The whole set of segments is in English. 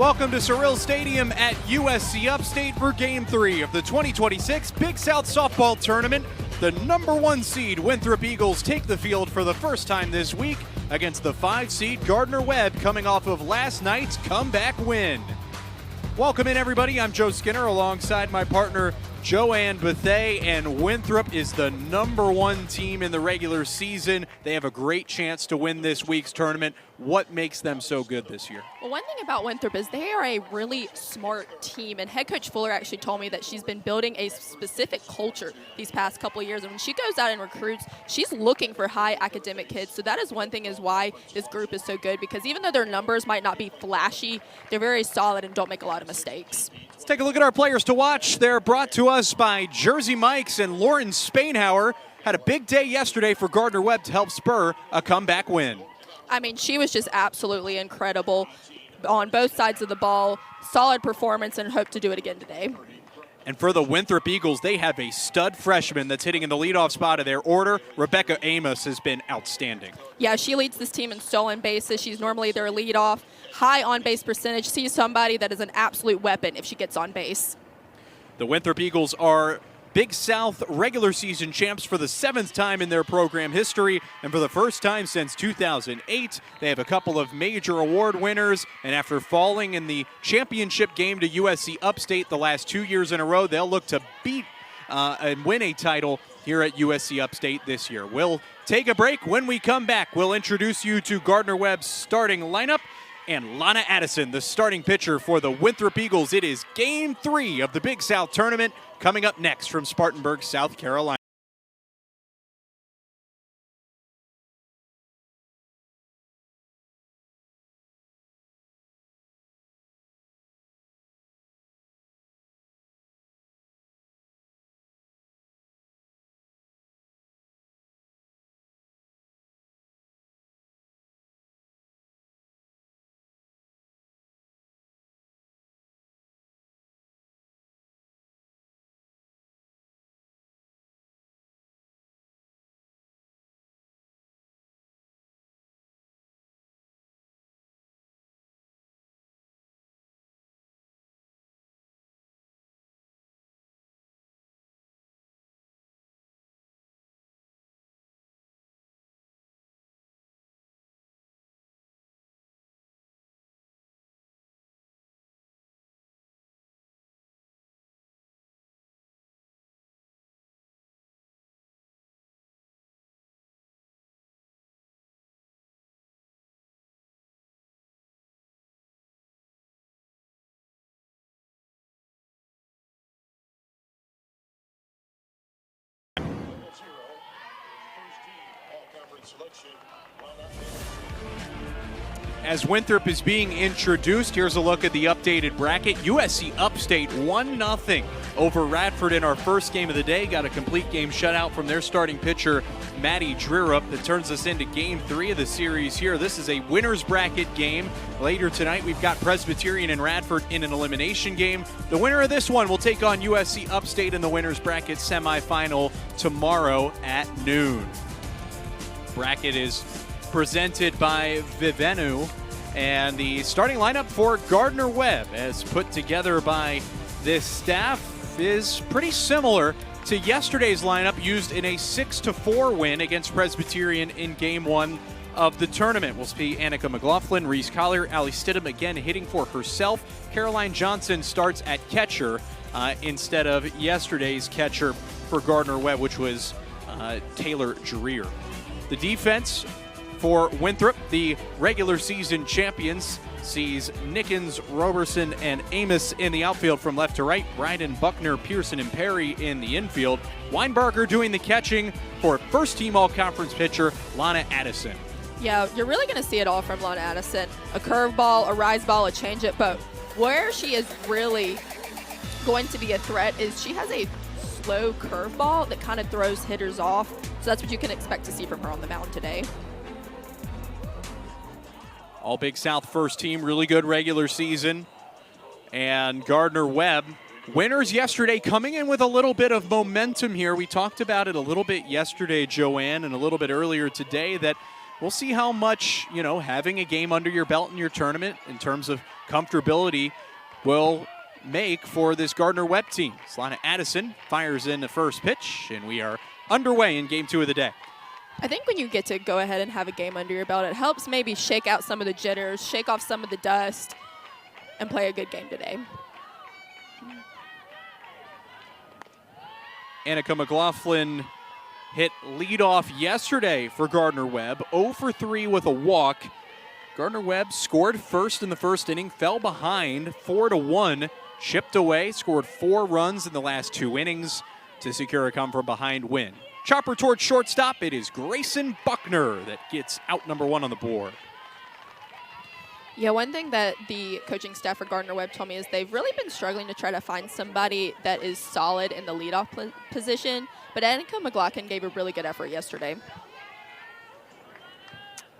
Welcome to Surreal Stadium at USC Upstate for Game 3 of the 2026 Big South Softball Tournament. The #1 seed Winthrop Eagles take the field for the first time this week against the 5 seed Garder-Webb, coming off of last night's comeback win. Welcome in, everybody. I'm Joe Skinner alongside my partner Joanne Bethay, and Winthrop is the #1 team in the regular season. They have a great chance to win this week's tournament. What makes them so good this year? Well, one thing about Winthrop is they are a really smart team, and head coach Fuller actually told me that she's been building a specific culture these past couple of years, and when she goes out and recruits, she's looking for high academic kids. So that is one thing is why this group is so good, because even though their numbers might not be flashy, they're very solid and don't make a lot of mistakes. Let's take a look at our players to watch. They're brought to us by Jersey Mike's, and Lauren Spainhauer had a big day yesterday for Garder-Webb to help spur a comeback win. I mean, she was just absolutely incredible on both sides of the ball. Solid performance, and hope to do it again today. And for the Winthrop Eagles, they have a stud freshman that's hitting in the leadoff spot of their order. Rebecca Amos has been outstanding. Yeah, she leads this team in stolen bases. She's normally their leadoff. High on-base percentage. Sees somebody that is an absolute weapon if she gets on base. The Winthrop Eagles are Big South regular season champs for the 7th time in their program history, and for the first time since 2008. They have a couple of major award winners, and after falling in the championship game to USC Upstate the last 2 years in a row, they'll look to beat and win a title here at USC Upstate this year. We'll take a break. When we come back, we'll introduce you to Garder-Webb's starting lineup and Lana Addison, the starting pitcher for the Winthrop Eagles. It is Game 3 of the Big South Tournament, coming up next from Spartanburg, South Carolina. As Winthrop is being introduced, here's a look at the updated bracket. USC Upstate 1-0 over Radford in our first game of the day. Got a complete game shutout from their starting pitcher, Maddie Dreerup, that turns us into Game 3 of the series here. This is a winner's bracket game. Later tonight, we've got Presbyterian and Radford in an elimination game. The winner of this one will take on USC Upstate in the winner's bracket semifinal tomorrow at noon. Bracket is presented by Vivenu, and the starting lineup for Garder-Webb, as put together by this staff, is pretty similar to yesterday's lineup used in a 6-4 win against Presbyterian in Game 1 of the tournament. We'll see Annika McLaughlin, Reese Collier, Allie Stidham again hitting for herself. Caroline Johnson starts at catcher instead of yesterday's catcher for Garder-Webb, which was Taylor Dreer. The defense for Winthrop, the regular season champions, sees Nickens, Roberson, and Amos in the outfield from left to right. Bryden, Buckner, Pearson, and Perry in the infield. Weinbarger doing the catching for first-team all-conference pitcher Lana Addison. Yeah, you're really going to see it all from Lana Addison. A curveball, a rise ball, a changeup, but where she is really going to be a threat is she has a slow curveball that kind of throws hitters off. So that's what you can expect to see from her on the mound today. All Big South first team, really good regular season. And Garder-Webb, winners yesterday, coming in with a little bit of momentum here. We talked about it a little bit yesterday, Joanne, and a little bit earlier today, that we'll see how much, having a game under your belt in your tournament in terms of comfortability will make for this Gardner-Webb team. Solana Addison fires in the first pitch, and we are underway in game 2 of the day. I think when you get to go ahead and have a game under your belt, it helps maybe shake out some of the jitters, shake off some of the dust, and play a good game today. Annika McLaughlin hit leadoff yesterday for Gardner-Webb, 0 for 3 with a walk. Gardner-Webb scored first in the first inning, fell behind 4-1, chipped away, scored 4 runs in the last 2 innings to secure a come-from-behind win. Chopper towards shortstop, it is Grayson Buckner that gets out number 1 on the board. Yeah, one thing that the coaching staff for Gardner-Webb told me is they've really been struggling to try to find somebody that is solid in the leadoff position, but Annika McLaughlin gave a really good effort yesterday.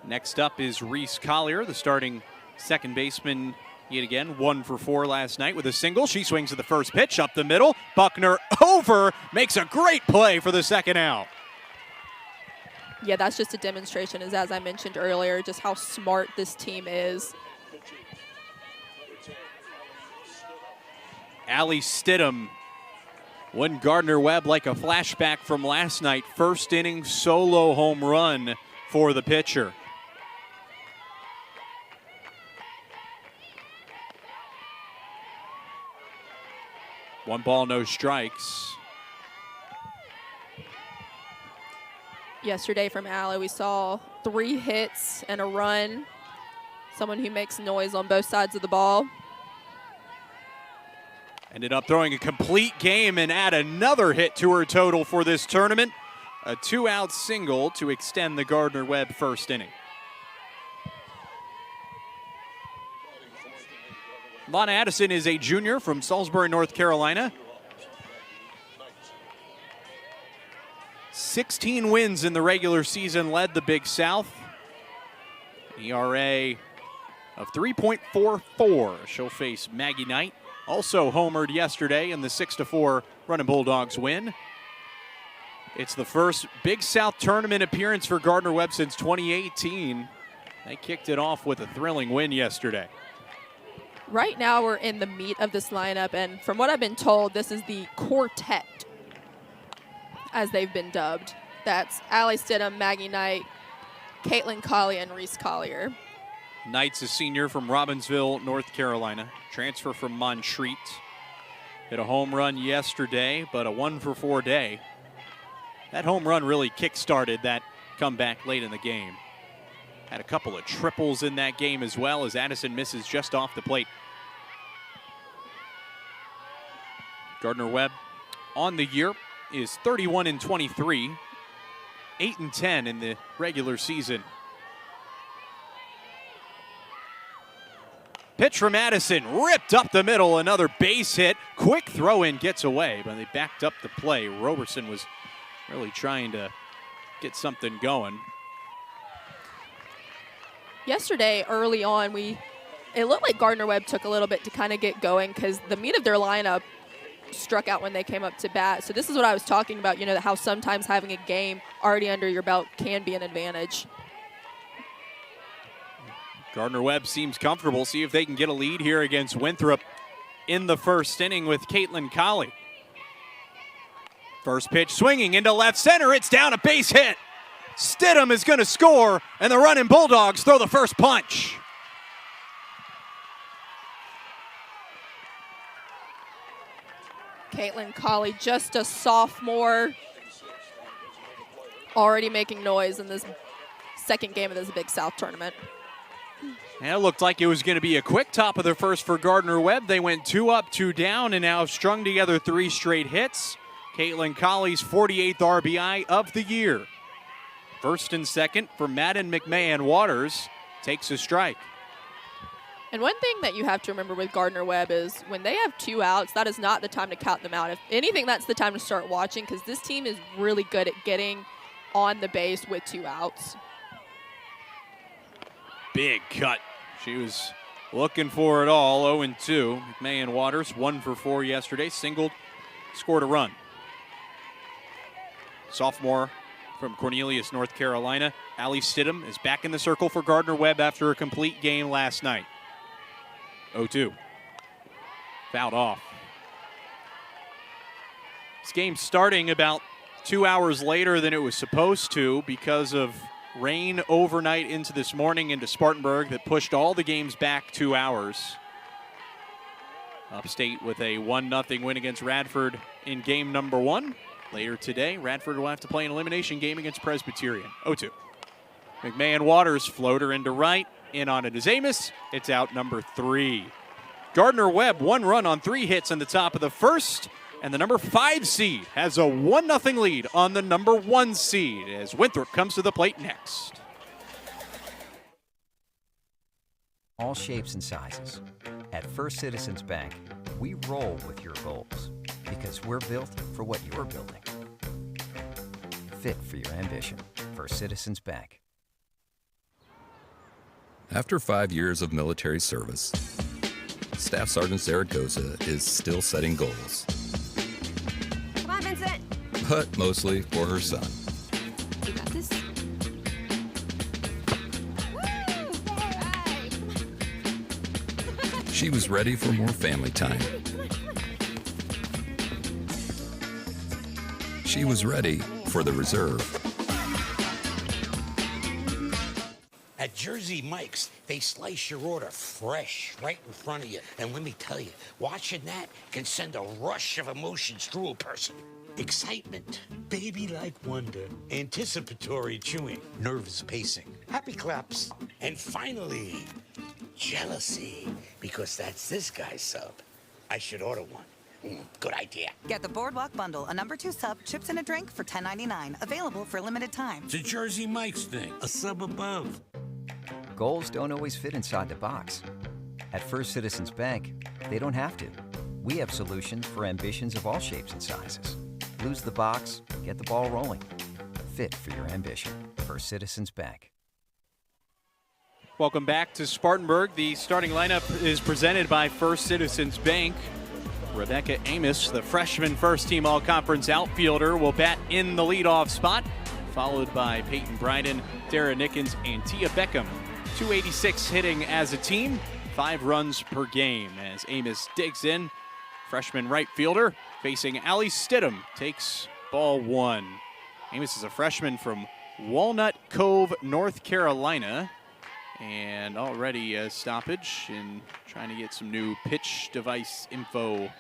Next up is Reese Collier, the starting second baseman, yet again, 1 for 4 last night with a single. She swings at the first pitch up the middle. Buckner over, makes a great play for the second out. Yeah, that's just a demonstration, as I mentioned earlier, just how smart this team is. Allie Stidham won Gardner-Webb like a flashback from last night. First inning solo home run for the pitcher. One ball, no strikes. Yesterday from Allie, we saw 3 hits and a run. Someone who makes noise on both sides of the ball. Ended up throwing a complete game and add another hit to her total for this tournament. A 2-out single to extend the Gardner-Webb first inning. Lana Addison is a junior from Salisbury, North Carolina. 16 wins in the regular season, led the Big South. ERA of 3.44. She'll face Maggie Knight. Also homered yesterday in the 6-4 Running Bulldogs win. It's the first Big South tournament appearance for Gardner-Webb since 2018. They kicked it off with a thrilling win yesterday. Right now we're in the meat of this lineup, and from what I've been told, this is the quartet, as they've been dubbed. That's Allie Stidham, Maggie Knight, Caitlin Colley, and Reese Collier. Knight's a senior from Robbinsville, North Carolina. Transfer from Montreat. Hit a home run yesterday, but a 1 for 4 day. That home run really kick-started that comeback late in the game. Had a couple of triples in that game as well as Addison misses just off the plate. Gardner-Webb on the year is 31-23, 8-10 in the regular season. Pitch from Addison, ripped up the middle, another base hit. Quick throw in, gets away, but they backed up the play. Roberson was really trying to get something going. Yesterday, early on, it looked like Gardner-Webb took a little bit to kind of get going because the meat of their lineup struck out when they came up to bat. So this is what I was talking about, how sometimes having a game already under your belt can be an advantage. Gardner-Webb seems comfortable. See if they can get a lead here against Winthrop in the first inning with Caitlin Colley. First pitch swinging into left center. It's down, a base hit. Stidham is going to score, and the Running Bulldogs throw the first punch. Caitlin Colley, just a sophomore, already making noise in this second game of this Big South tournament. And it looked like it was going to be a quick top of the first for Gardner-Webb. They went 2 up, 2 down, and now have strung together 3 straight hits. Caitlin Colley's 48th RBI of the year. First and second for Madden McMahon. Waters takes a strike. And one thing that you have to remember with Gardner-Webb is when they have 2 outs, that is not the time to count them out. If anything, that's the time to start watching because this team is really good at getting on the base with 2 outs. Big cut. She was looking for it all. 0-2. McMahon Waters, 1 for 4 yesterday. Singled, scored a run. Sophomore from Cornelius, North Carolina. Allie Stidham is back in the circle for Gardner-Webb after a complete game last night. 0-2. Fouled off. This game starting about 2 hours later than it was supposed to because of rain overnight into this morning into Spartanburg that pushed all the games back 2 hours. Upstate with a 1-0 win against Radford in game number 1. Later today, Radford will have to play an elimination game against Presbyterian. 0-2. McMahon Waters floater into right. In on it is Amos. It's out number 3. Gardner-Webb 1 run on 3 hits in the top of the first. And the number 5 seed has a 1-0 lead on the number 1 seed as Winthrop comes to the plate next. All shapes and sizes. At First Citizens Bank, we roll with your goals because we're built for what you're building. Fit for your ambition. First Citizens Bank. After 5 years of military service, Staff Sergeant Zaragoza is still setting goals. Come on, Vincent. But mostly for her son. You got this. She was ready for more family time. She was ready for the reserve. At Jersey Mike's, they slice your order fresh right in front of you. And let me tell you, watching that can send a rush of emotions through a person. Excitement, baby-like wonder, anticipatory chewing, nervous pacing, happy claps, and finally, jealousy, because that's this guy's sub. I should order one. Good idea. Get the Boardwalk Bundle, a number 2 sub, chips and a drink for $10.99. Available for a limited time. It's a Jersey Mike's thing, a sub above. Goals don't always fit inside the box. At First Citizens Bank, they don't have to. We have solutions for ambitions of all shapes and sizes. Lose the box, get the ball rolling. Fit for your ambition. First Citizens Bank. Welcome back to Spartanburg. The starting lineup is presented by First Citizens Bank. Rebecca Amos, the freshman first-team all-conference outfielder, will bat in the leadoff spot, followed by Peyton Bryden, Dara Nickens, and Tia Beckham. 286 hitting as a team, 5 runs per game as Amos digs in. Freshman right fielder facing Allie Stidham takes ball 1. Amos is a freshman from Walnut Cove, North Carolina. And already a stoppage in trying to get some new pitch device info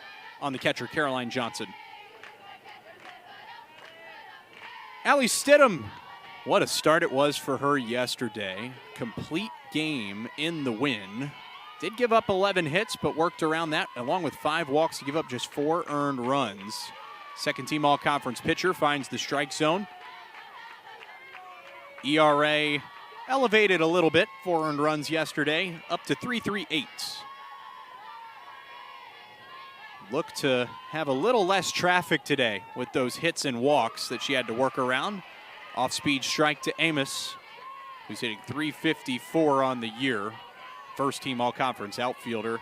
on the catcher, Caroline Johnson. Allie Stidham, what a start it was for her yesterday. Complete game in the win. Did give up 11 hits, but worked around that along with 5 walks to give up just 4 earned runs. Second team all-conference pitcher finds the strike zone. ERA elevated a little bit, 4 earned runs yesterday, up to 3.38. Look to have a little less traffic today with those hits and walks that she had to work around. Off-speed strike to Amos, who's hitting 354 on the year. First team all-conference outfielder.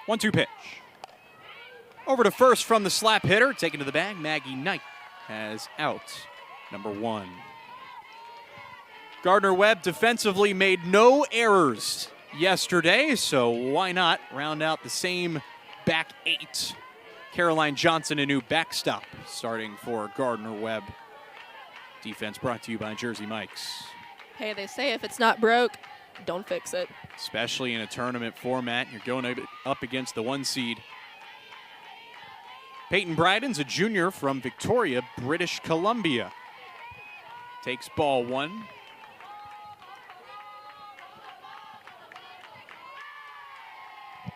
One-two pitch. Over to first from the slap hitter, taken to the bag. Maggie Knight has out number 1. Gardner-Webb defensively made no errors yesterday, so why not round out the same back 8. Caroline Johnson, a new backstop, starting for Gardner-Webb. Defense brought to you by Jersey Mike's. Hey, they say if it's not broke, don't fix it. Especially in a tournament format, you're going up against the 1 seed. Peyton Bryden's a junior from Victoria, British Columbia. Takes ball 1.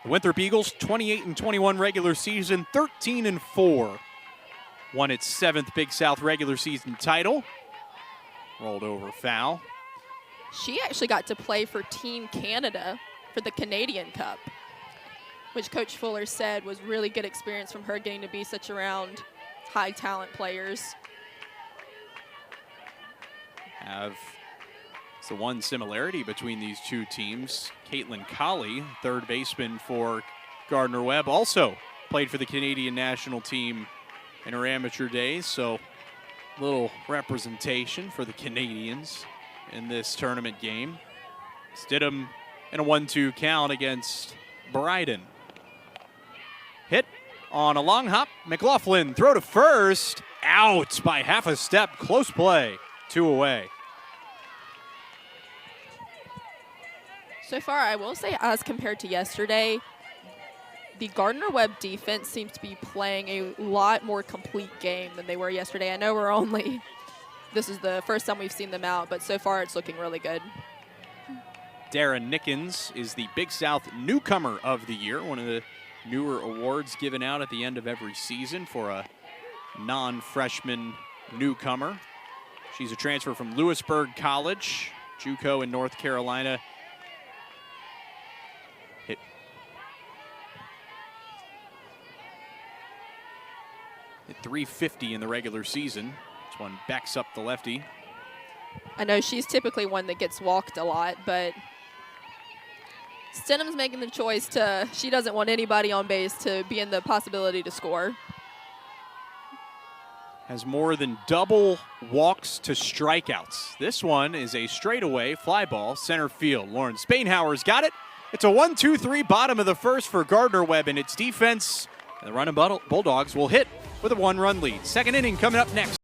The Winthrop Eagles, 28-21 regular season, 13-4. Won its 7th Big South regular season title. Rolled over foul. She actually got to play for Team Canada for the Canadian Cup, which Coach Fuller said was really good experience from her getting to be such around high talent players. It's the one similarity between these two teams. Caitlin Colley, third baseman for Gardner-Webb, also played for the Canadian national team in her amateur days, so little representation for the Canadians in this tournament game. Stidham in a 1-2 count against Bryden. Hit on a long hop. McLaughlin throw to first. Out by half a step. Close play. 2 away. So far, I will say, as compared to yesterday, the Garder-Webb defense seems to be playing a lot more complete game than they were yesterday. I know this is the first time we've seen them out, but so far it's looking really good. Dara Nickens is the Big South Newcomer of the Year, one of the newer awards given out at the end of every season for a non-freshman newcomer. She's a transfer from Lewisburg College, JUCO in North Carolina. Hit .350 in the regular season. This one backs up the lefty. I know she's typically one that gets walked a lot, but Stidham's making the choice she doesn't want anybody on base to be in the possibility to score. Has more than double walks to strikeouts. This one is a straightaway fly ball center field. Lauren Spainhauer's got it. It's a 1-2-3 bottom of the first for Garder-Webb and its defense. And the running Bulldogs will hit with a 1-run lead. Second inning coming up next.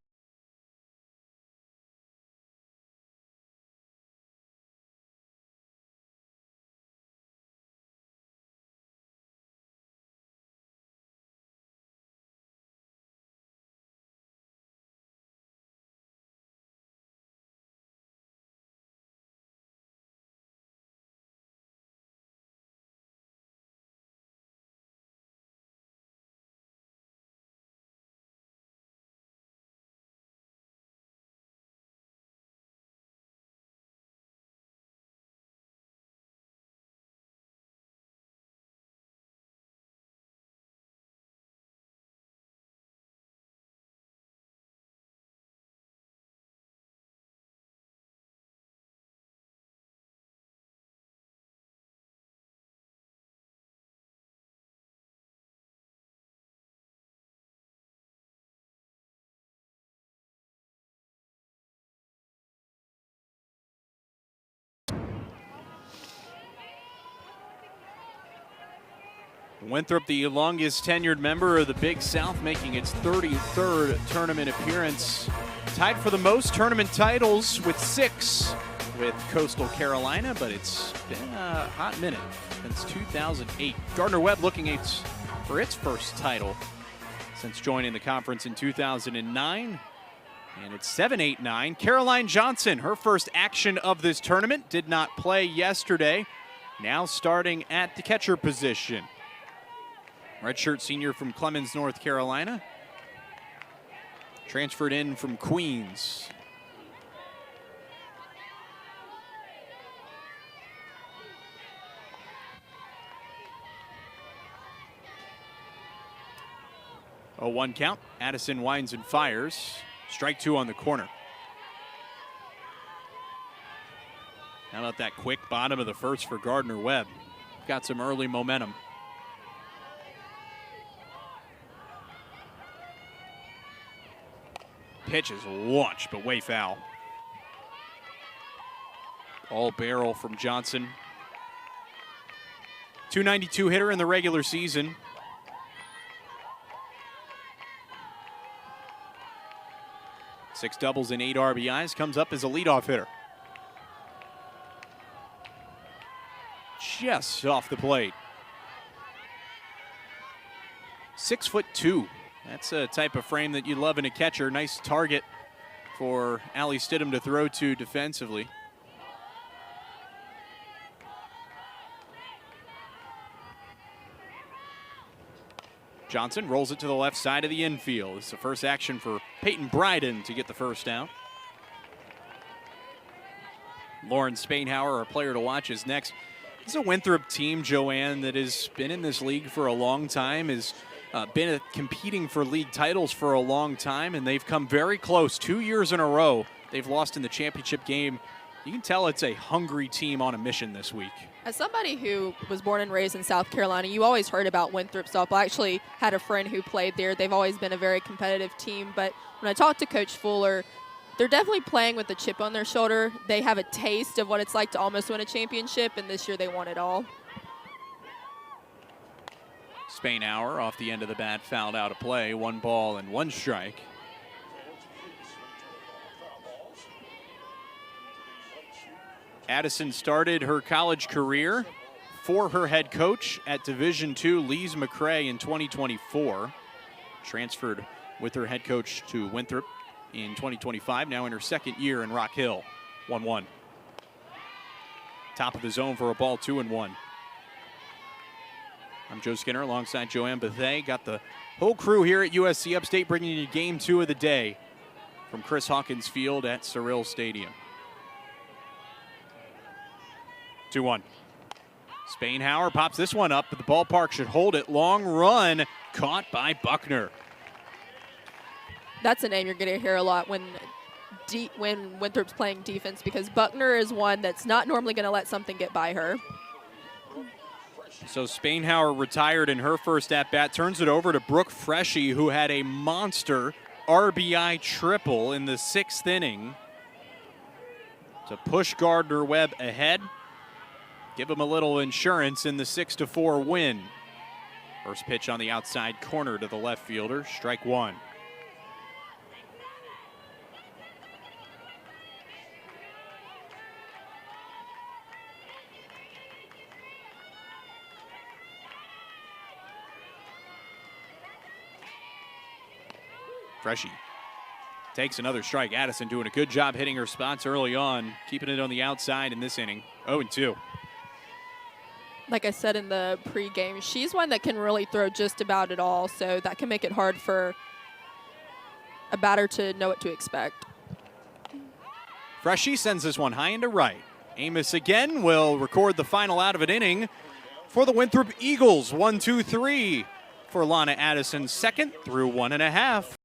Winthrop, the longest tenured member of the Big South, making its 33rd tournament appearance. Tied for the most tournament titles with 6 with Coastal Carolina, but it's been a hot minute since 2008. Garder-Webb looking for its first title since joining the conference in 2009. And it's 7-8-9. Caroline Johnson, her first action of this tournament, did not play yesterday. Now starting at the catcher position. Redshirt senior from Clemens, North Carolina. Transferred in from Queens. A 1 count. Addison winds and fires. Strike 2 on the corner. How about that quick bottom of the first for Garder-Webb? Got some early momentum. Pitch is launched, but way foul. All barrel from Johnson. .292 hitter in the regular season. Six doubles and 8 RBIs. Comes up as a leadoff hitter. Just off the plate. 6'2". That's a type of frame that you love in a catcher. Nice target for Allie Stidham to throw to defensively. Johnson rolls it to the left side of the infield. It's the first action for Peyton Bryden to get the first out. Lauren Spainhauer, our player to watch, is next. It's a Winthrop team, Joanne, that has been in this league for a long time, has been competing for league titles for a long time, and they've come very close. 2 years in a row, they've lost in the championship game. You can tell it's a hungry team on a mission this week. As somebody who was born and raised in South Carolina, you always heard about Winthrop softball. I actually had a friend who played there. They've always been a very competitive team. But when I talked to Coach Fuller, they're definitely playing with a chip on their shoulder. They have a taste of what it's like to almost win a championship, and this year they won it all. Spainhour off the end of the bat, fouled out of play. 1 ball and 1 strike. Addison started her college career for her head coach at Division II, Lees McRae, in 2024. Transferred with her head coach to Winthrop in 2025, now in her 2nd year in Rock Hill. 1-1. Top of the zone for a ball, 2-1. I'm Joe Skinner alongside Joanne Bethea. Got the whole crew here at USC Upstate bringing you game 2 of the day from Chris Hawkins Field at Cyril Stadium. 2-1. Spainhour pops this one up, but the ballpark should hold it. Long run, caught by Buckner. That's a name you're going to hear a lot when Winthrop's playing defense, because Buckner is one that's not normally going to let something get by her. So Spainhour retired in her first at-bat, turns it over to Brooke Freshy, who had a monster RBI triple in the 6th inning to push Garder-Webb ahead. Give him a little insurance in the 6-4 win. First pitch on the outside corner to the left fielder, strike 1. Freshy takes another strike. Addison doing a good job hitting her spots early on, keeping it on the outside in this inning. 0-2. Like I said in the pregame, she's one that can really throw just about it all, so that can make it hard for a batter to know what to expect. Freshy sends this one high into right. Amos again will record the final out of an inning for the Winthrop Eagles. 1-2-3 for Lana Addison, 2nd through 1.5.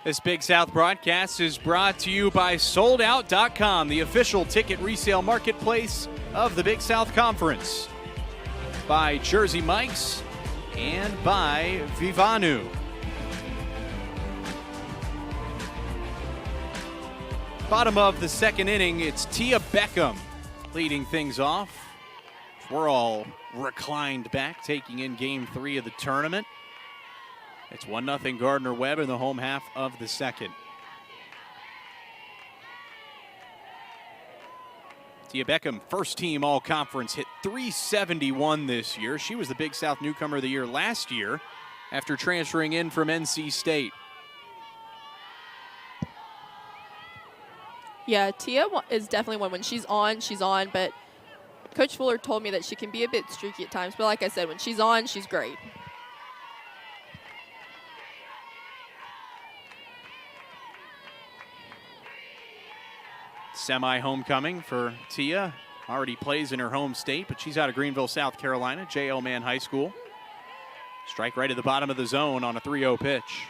This Big South broadcast is brought to you by SoldOut.com, the official ticket resale marketplace of the Big South Conference, by Jersey Mike's, and by Vivanu. Bottom of the 2nd inning, it's Tia Beckham leading things off. We're all reclined back, taking in Game 3 of the tournament. It's 1-0 Garder-Webb in the home half of the 2nd. Tia Beckham, first team all-conference, hit .371 this year. She was the Big South Newcomer of the Year last year after transferring in from NC State. Yeah, Tia is definitely one. When she's on, but Coach Fuller told me that she can be a bit streaky at times. But like I said, when she's on, she's great. Semi-homecoming for Tia. Already plays in her home state, but she's out of Greenville, South Carolina, J.L. Mann High School. Strike right at the bottom of the zone on a 3-0 pitch.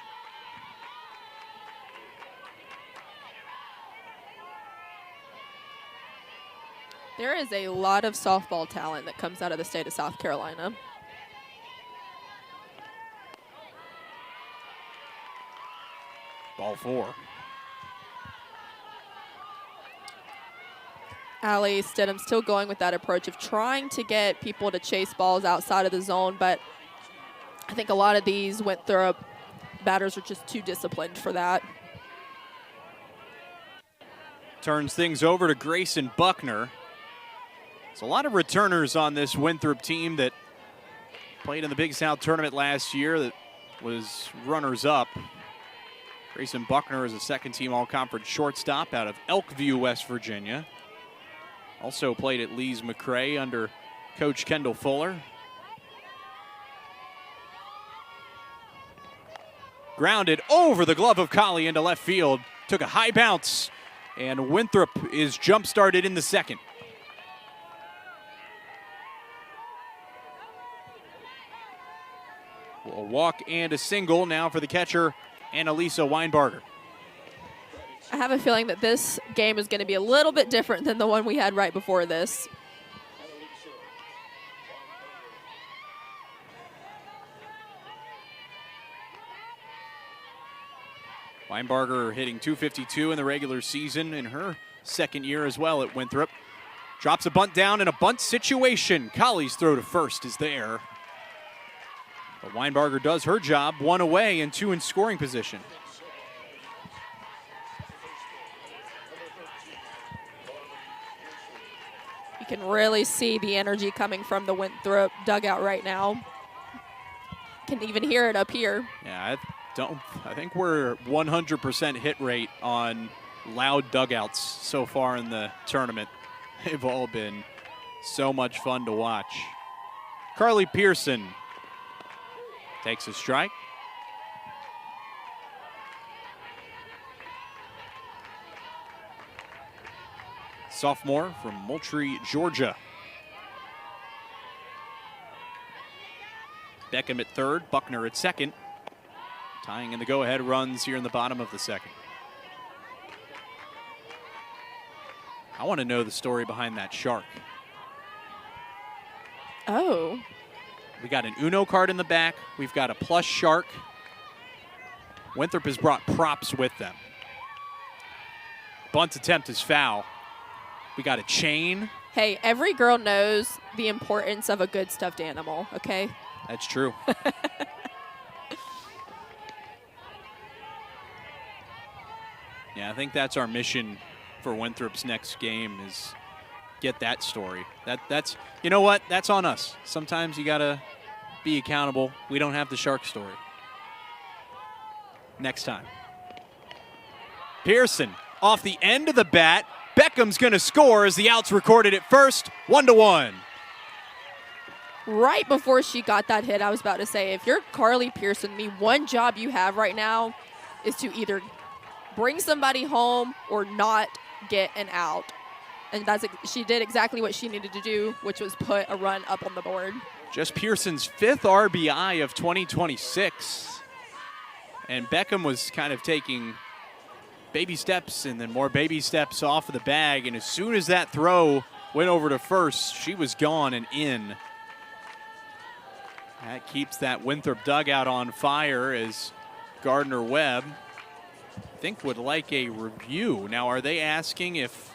There is a lot of softball talent that comes out of the state of South Carolina. Ball 4. Allie Stidham still going with that approach of trying to get people to chase balls outside of the zone, but I think a lot of these Winthrop batters are just too disciplined for that. Turns things over to Grayson Buckner. There's a lot of returners on this Winthrop team that played in the Big South tournament last year that was runners-up. Grayson Buckner is a second-team all-conference shortstop out of Elkview, West Virginia. Also played at Lees McRae under Coach Kendall Fuller. Grounded over the glove of Colley into left field. Took a high bounce, and Winthrop is jump-started in the second. A walk and a single now for the catcher, Annalisa Weinbarger. I have a feeling that this game is going to be a little bit different than the one we had right before this. Weinbarger hitting .252 in the regular season in her second year as well at Winthrop. Drops a bunt down in a bunt situation. Colley's throw to first is there. But Weinbarger does her job, 1 away and 2 in scoring position. You can really see the energy coming from the Winthrop dugout right now. Can even hear it up here. Yeah, I think we're 100% hit rate on loud dugouts so far in the tournament. They've all been so much fun to watch. Carly Pearson takes a strike. Sophomore from Moultrie, Georgia. Beckham at third, Buckner at second. Tying in the go-ahead runs here in the bottom of the second. I want to know the story behind that shark. Oh. We got an Uno card in the back. We've got a plush shark. Winthrop has brought props with them. Bunt attempt is foul. We got a chain. Hey, every girl knows the importance of a good stuffed animal, okay? That's true. Yeah, I think that's our mission for Winthrop's next game is get that story. That's you know what? That's on us. Sometimes you gotta be accountable. We don't have the shark story. Next time. Pearson off the end of the bat. Beckham's gonna score as the out's recorded at first. 1-1. Right before she got that hit, I was about to say, if you're Carly Pearson, the one job you have right now is to either bring somebody home or not get an out. And she did exactly what she needed to do, which was put a run up on the board. Just Pearson's 5th RBI of 2026. And Beckham was kind of taking baby steps and then more baby steps off of the bag. And as soon as that throw went over to first, she was gone and in. That keeps that Winthrop dugout on fire as Garder-Webb, I think, would like a review. Now, are they asking if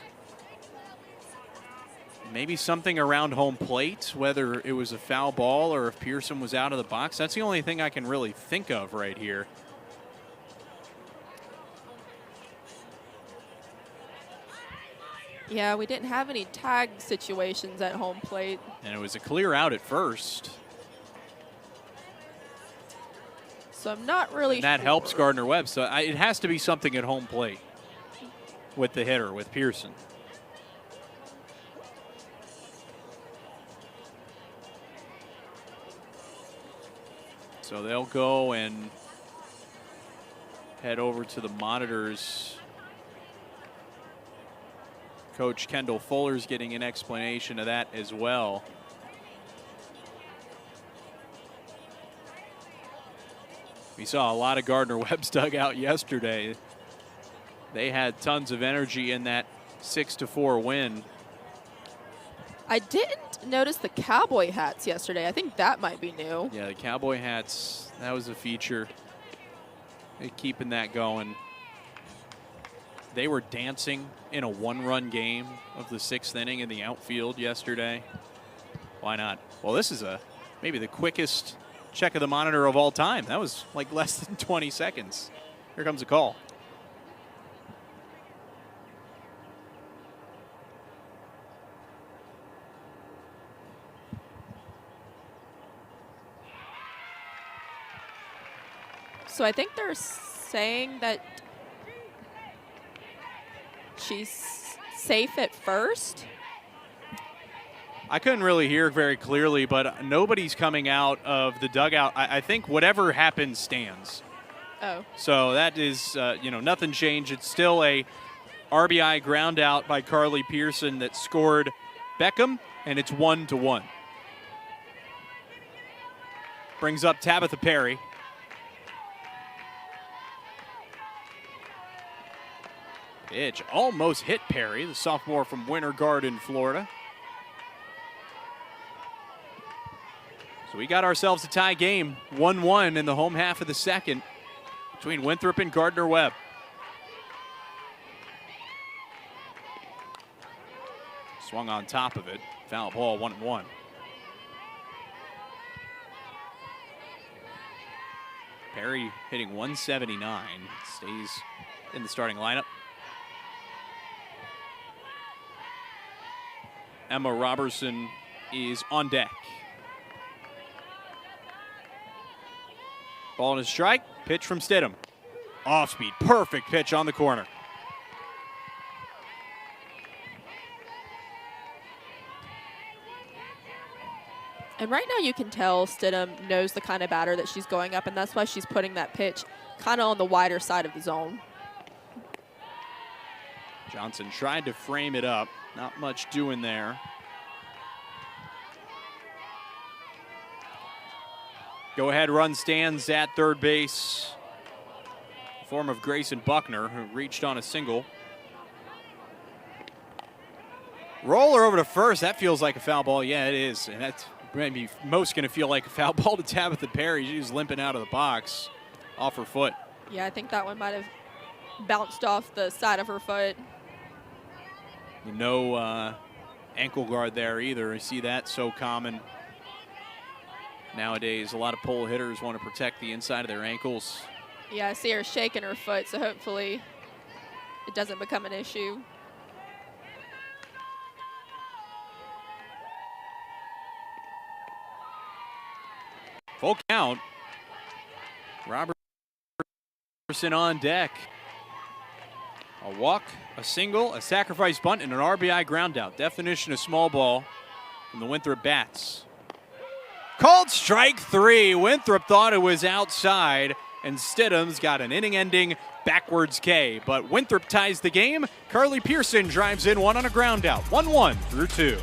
maybe something around home plate, whether it was a foul ball or if Pearson was out of the box? That's the only thing I can really think of right here. Yeah, we didn't have any tag situations at home plate. And it was a clear out at first. So I'm not really and that sure. helps Garder-Webb. So it has to be something at home plate with the hitter, with Pearson. So they'll go and head over to the monitors. Coach Kendall Fuller's getting an explanation of that as well. We saw a lot of Gardner-Webb's dugout yesterday. They had tons of energy in that 6-4 win. I didn't notice the cowboy hats yesterday. I think that might be new. Yeah, the cowboy hats, that was a feature. They're keeping that going. They were dancing in a one-run game of the 6th inning in the outfield yesterday. Why not? Well, this is maybe the quickest check of the monitor of all time. That was like less than 20 seconds. Here comes a call. So I think they're saying that she's safe at first. I couldn't really hear very clearly, but nobody's coming out of the dugout. I think whatever happens stands. Oh. So that is, nothing changed. It's still a RBI ground out by Carly Pearson that scored Beckham, and it's 1-1. Brings up Tabitha Perry. Pitch almost hit Perry, the sophomore from Winter Garden, Florida. So we got ourselves a tie game, 1-1 in the home half of the second between Winthrop and Gardner-Webb. Swung on top of it, foul ball, 1-1. Perry hitting 179, stays in the starting lineup. Emma Robertson is on deck. Ball and a strike, pitch from Stidham. Off speed, perfect pitch on the corner. And right now you can tell Stidham knows the kind of batter that she's going up, and that's why she's putting that pitch kind of on the wider side of the zone. Johnson tried to frame it up. Not much doing there. Go ahead run stands at third base. Form of Grayson Buckner, who reached on a single. Roller over to first. That feels like a foul ball. Yeah, it is. And that's maybe most going to feel like a foul ball to Tabitha Perry. She was limping out of the box off her foot. Yeah, I think that one might have bounced off the side of her foot. No ankle guard there either. I see that so common nowadays. A lot of pole hitters want to protect the inside of their ankles. Yeah, I see her shaking her foot, so hopefully it doesn't become an issue. Full count. Robertson on deck. A walk, a single, a sacrifice bunt, and an RBI ground out. Definition of small ball from the Winthrop Bats. Called strike 3. Winthrop thought it was outside, and Stidham's got an inning-ending backwards K. But Winthrop ties the game. Carly Pearson drives in one on a ground out. 1-1 through 2.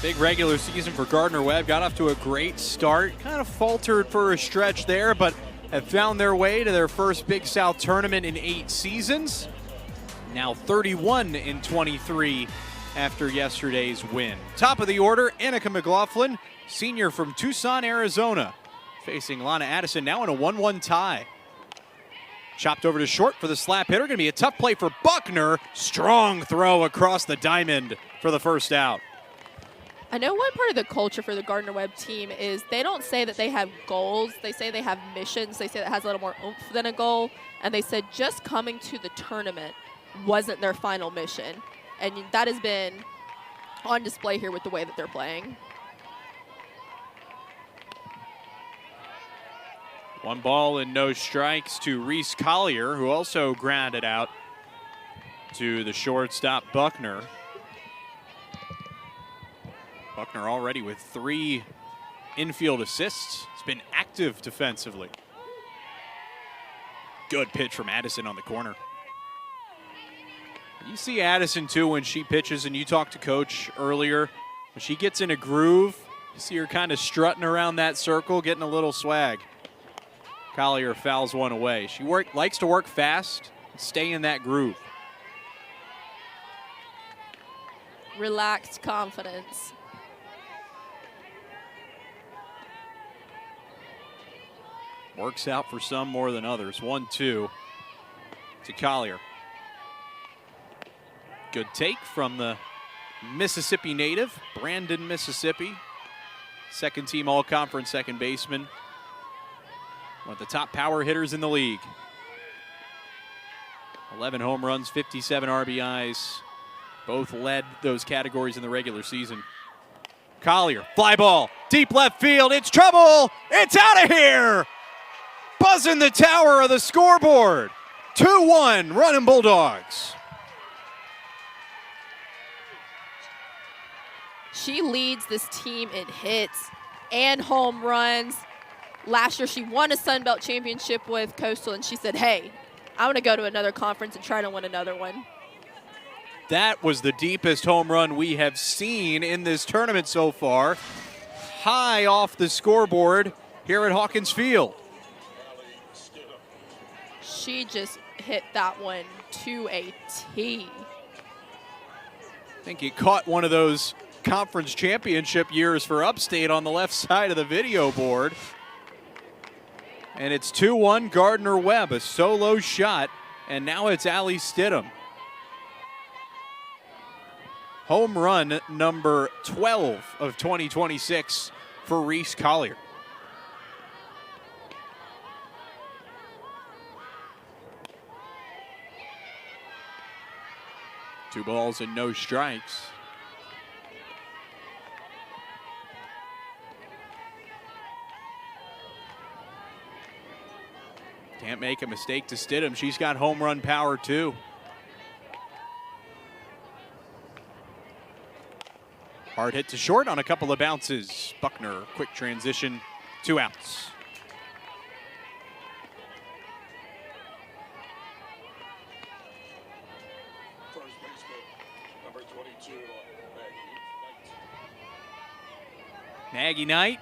Big regular season for Garder-Webb. Got off to a great start. Kind of faltered for a stretch there, but have found their way to their first Big South tournament in 8 seasons. Now 31 in 23 after yesterday's win. Top of the order, Annika McLaughlin, senior from Tucson, Arizona, facing Lana Addison, now in a 1-1 tie. Chopped over to short for the slap hitter. Going to be a tough play for Buckner. Strong throw across the diamond for the first out. I know one part of the culture for the Garder-Webb team is they don't say that they have goals. They say they have missions. They say that has a little more oomph than a goal. And they said just coming to the tournament wasn't their final mission. And that has been on display here with the way that they're playing. 1 ball and no strikes to Reese Collier, who also grounded out to the shortstop Buckner. Buckner already with 3 infield assists. He's been active defensively. Good pitch from Addison on the corner. You see Addison too when she pitches, and you talked to Coach earlier. When she gets in a groove, you see her kind of strutting around that circle, getting a little swag. Collier fouls one away. She likes to work fast and stay in that groove. Relaxed confidence. Works out for some more than others. 1-2 to Collier. Good take from the Mississippi native, Brandon, Mississippi. Second team all-conference second baseman. One of the top power hitters in the league. 11 home runs, 57 RBIs. Both led those categories in the regular season. Collier, fly ball, deep left field. It's trouble. It's out of here. Buzzing the tower of the scoreboard. 2-1, running Bulldogs. She leads this team in hits and home runs. Last year, she won a Sun Belt championship with Coastal, and she said, hey, I'm going to go to another conference and try to win another one. That was the deepest home run we have seen in this tournament so far. High off the scoreboard here at Hawkins Field. She just hit that one to a T. I think he caught one of those conference championship years for Upstate on the left side of the video board. And it's 2-1 Garder-Webb, a solo shot, and now it's Allie Stidham. Home run number 12 of 2026 for Reese Collier. Two balls and no strikes. Can't make a mistake to Stidham. She's got home run power too. Hard hit to short on a couple of bounces. Buckner, quick transition, 2 outs. First baseman, number 22, Maggie Knight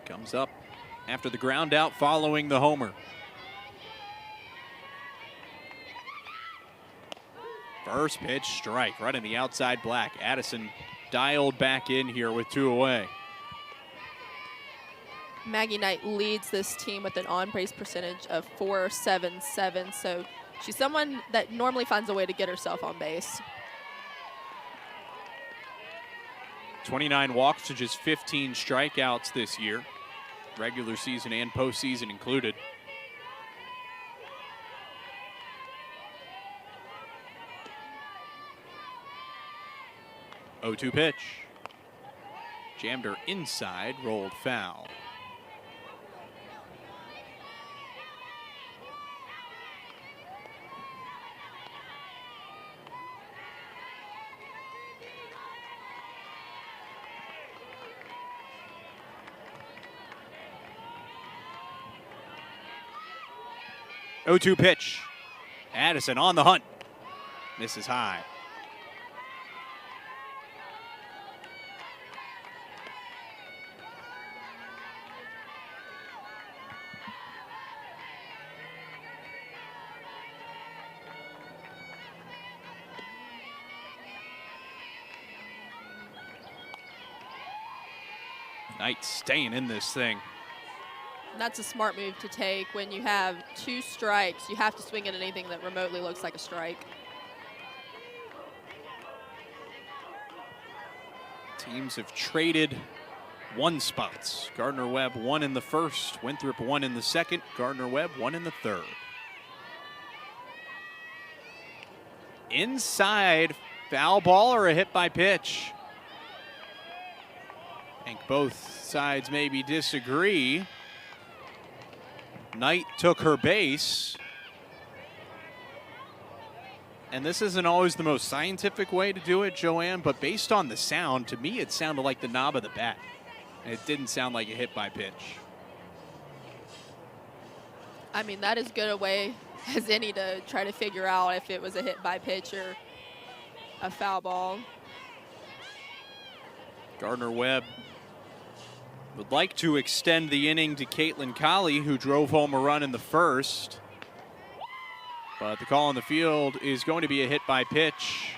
comes up after the ground out following the homer. First pitch, strike, right in the outside black. Addison dialed back in here with 2 away. Maggie Knight leads this team with an on-base percentage of .477, so she's someone that normally finds a way to get herself on base. 29 walks to just 15 strikeouts this year, regular season and postseason included. Oh-2 pitch. Jammed her inside, rolled foul. Oh-2 pitch. Addison on the hunt. Misses high. Knight staying in this thing. That's a smart move to take. When you have 2 strikes, you have to swing at anything that remotely looks like a strike. Teams have traded 1 spots. Garder-Webb 1 in the first, Winthrop 1 in the second, Garder-Webb 1 in the third. Inside, foul ball or a hit by pitch? I think both sides maybe disagree. Knight took her base. And this isn't always the most scientific way to do it, Joanne, but based on the sound, to me it sounded like the knob of the bat. It didn't sound like a hit by pitch. I mean, that is good a way as any to try to figure out if it was a hit by pitch or a foul ball. Garder-Webb would like to extend the inning to Caitlin Colley, who drove home a run in the first. But the call on the field is going to be a hit by pitch.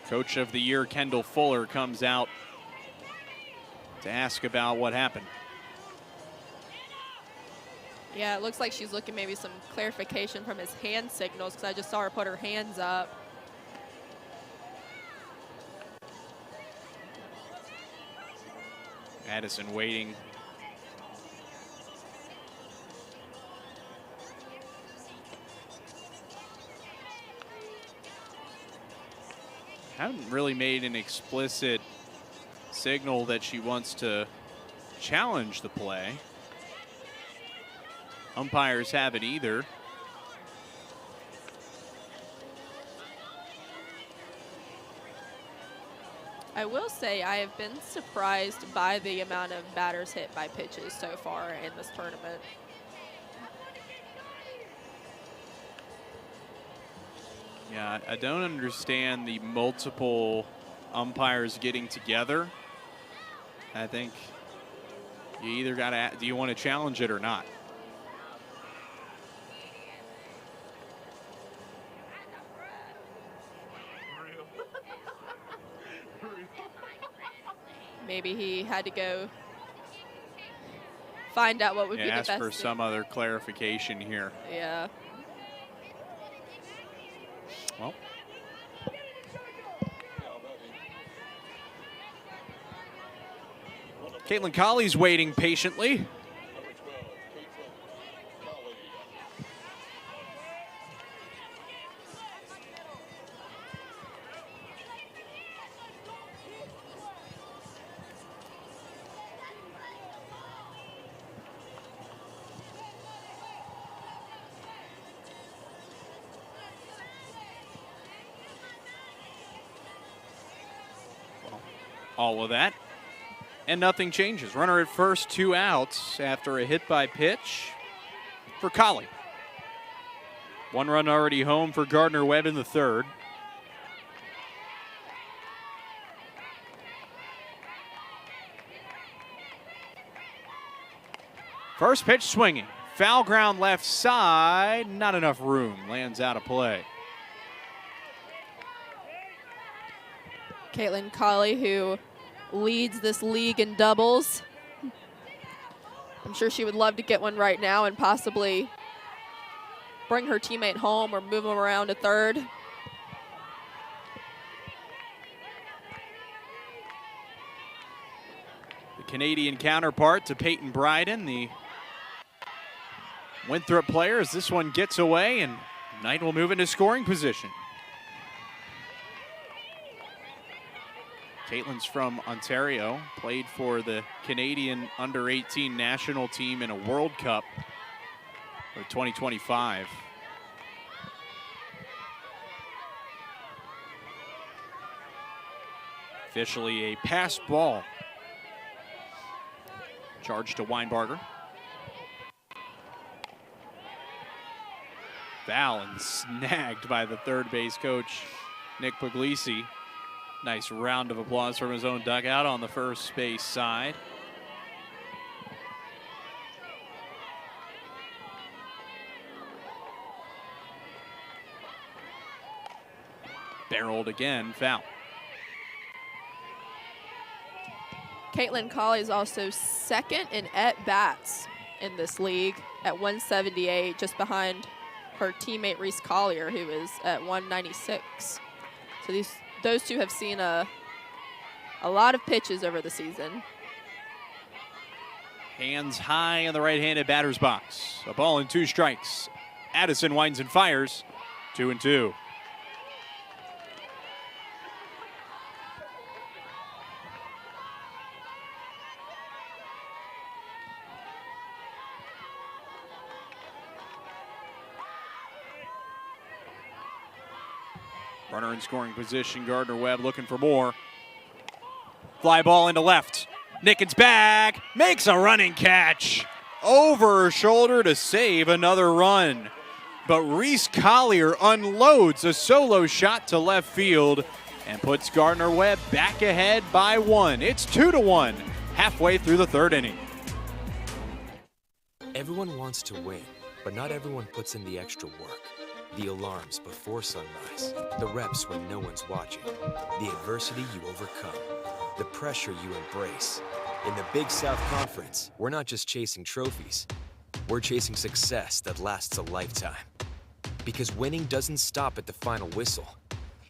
Coach of the Year Kendall Fuller comes out to ask about what happened. Yeah, it looks like she's looking maybe some clarification from his hand signals, because I just saw her put her hands up. Addison waiting. Haven't really made an explicit signal that she wants to challenge the play. Umpires haven't either. I will say I have been surprised by the amount of batters hit by pitches so far in this tournament. Yeah, I don't understand the multiple umpires getting together. I think you either got to, do you want to challenge it or not? Maybe he had to go find out what would be the best. Ask for some other clarification here. Yeah. Well, Caitlin Colley's waiting patiently. All of that, and nothing changes. Runner at first, 2 outs after a hit by pitch for Colley. 1 run already home for Garder-Webb in the third. First pitch swinging. Foul ground left side. Not enough room. Lands out of play. Caitlin Colley, who leads this league in doubles. I'm sure she would love to get one right now and possibly bring her teammate home or move him around to third. The Canadian counterpart to Peyton Bryden, the Winthrop player, as this one gets away, and Knight will move into scoring position. Caitlin's from Ontario, played for the Canadian under-18 national team in a World Cup for 2025. Officially a pass ball. Charge to Weinbarger. Foul and snagged by the third base coach, Nick Puglisi. Nice round of applause from his own dugout on the first base side. Barreled again, foul. Caitlin Colley is also second in at-bats in this league at 178, just behind her teammate Reese Collier, who is at 196. So those two have seen a lot of pitches over the season. Hands high in the right-handed batter's box. A ball and 2 strikes. Addison winds and fires. 2-2. Runner in scoring position, Garder-Webb looking for more. Fly ball into left. Nickens back, makes a running catch. Over her shoulder to save another run. But Reese Collier unloads a solo shot to left field and puts Garder-Webb back ahead by 1. It's 2-1, halfway through the 3rd inning. Everyone wants to win, but not everyone puts in the extra work. The alarms before sunrise, the reps when no one's watching, the adversity you overcome, the pressure you embrace. In the Big South Conference, we're not just chasing trophies. We're chasing success that lasts a lifetime. Because winning doesn't stop at the final whistle.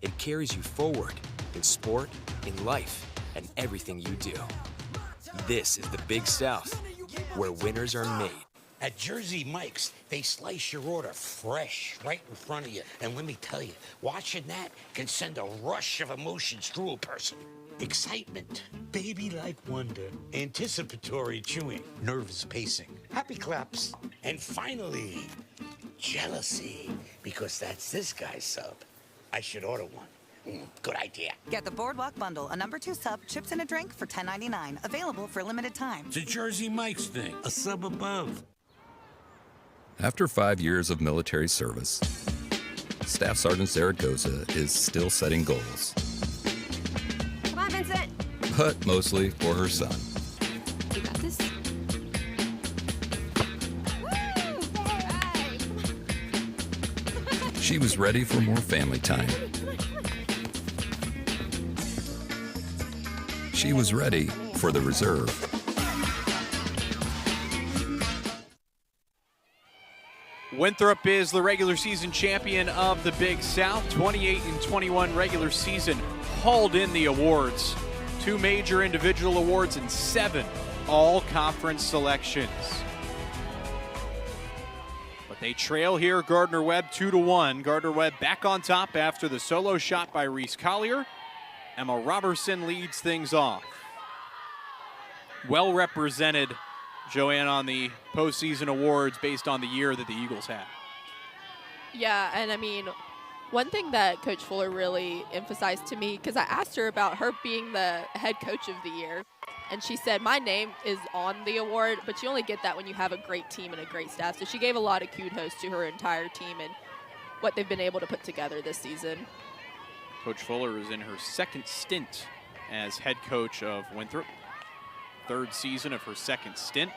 It carries you forward in sport, in life, and everything you do. This is the Big South, where winners are made. At Jersey Mike's, they slice your order fresh right in front of you. And let me tell you, watching that can send a rush of emotions through a person. Excitement, baby-like wonder, anticipatory chewing, nervous pacing, happy claps, and finally, jealousy, because that's this guy's sub. I should order one. Good idea. Get the Boardwalk Bundle, a #2 sub, chips and a drink for $10.99. Available for a limited time. It's a Jersey Mike's thing, a sub above. After 5 years of military service, Staff Sergeant Zaragoza is still setting goals, Come on, Vincent. but mostly for her son. You got this. She was ready for more family time. She was ready for the reserve. Winthrop is the regular season champion of the Big South. 28-21 regular season, hauled in the awards. 2 major individual awards and 7 all-conference selections. But they trail here, Garder-Webb 2-1. Garder-Webb back on top after the solo shot by Reese Collier. Emma Robertson leads things off. Well represented, Joanne, on the postseason awards based on the year that the Eagles had. Yeah, and I mean, one thing that Coach Fuller really emphasized to me, because I asked her about her being the head coach of the year, and she said, my name is on the award, but you only get that when you have a great team and a great staff. So she gave a lot of kudos to her entire team and what they've been able to put together this season. Coach Fuller is in her 2nd stint as head coach of Winthrop. 3rd season of her 2nd stint.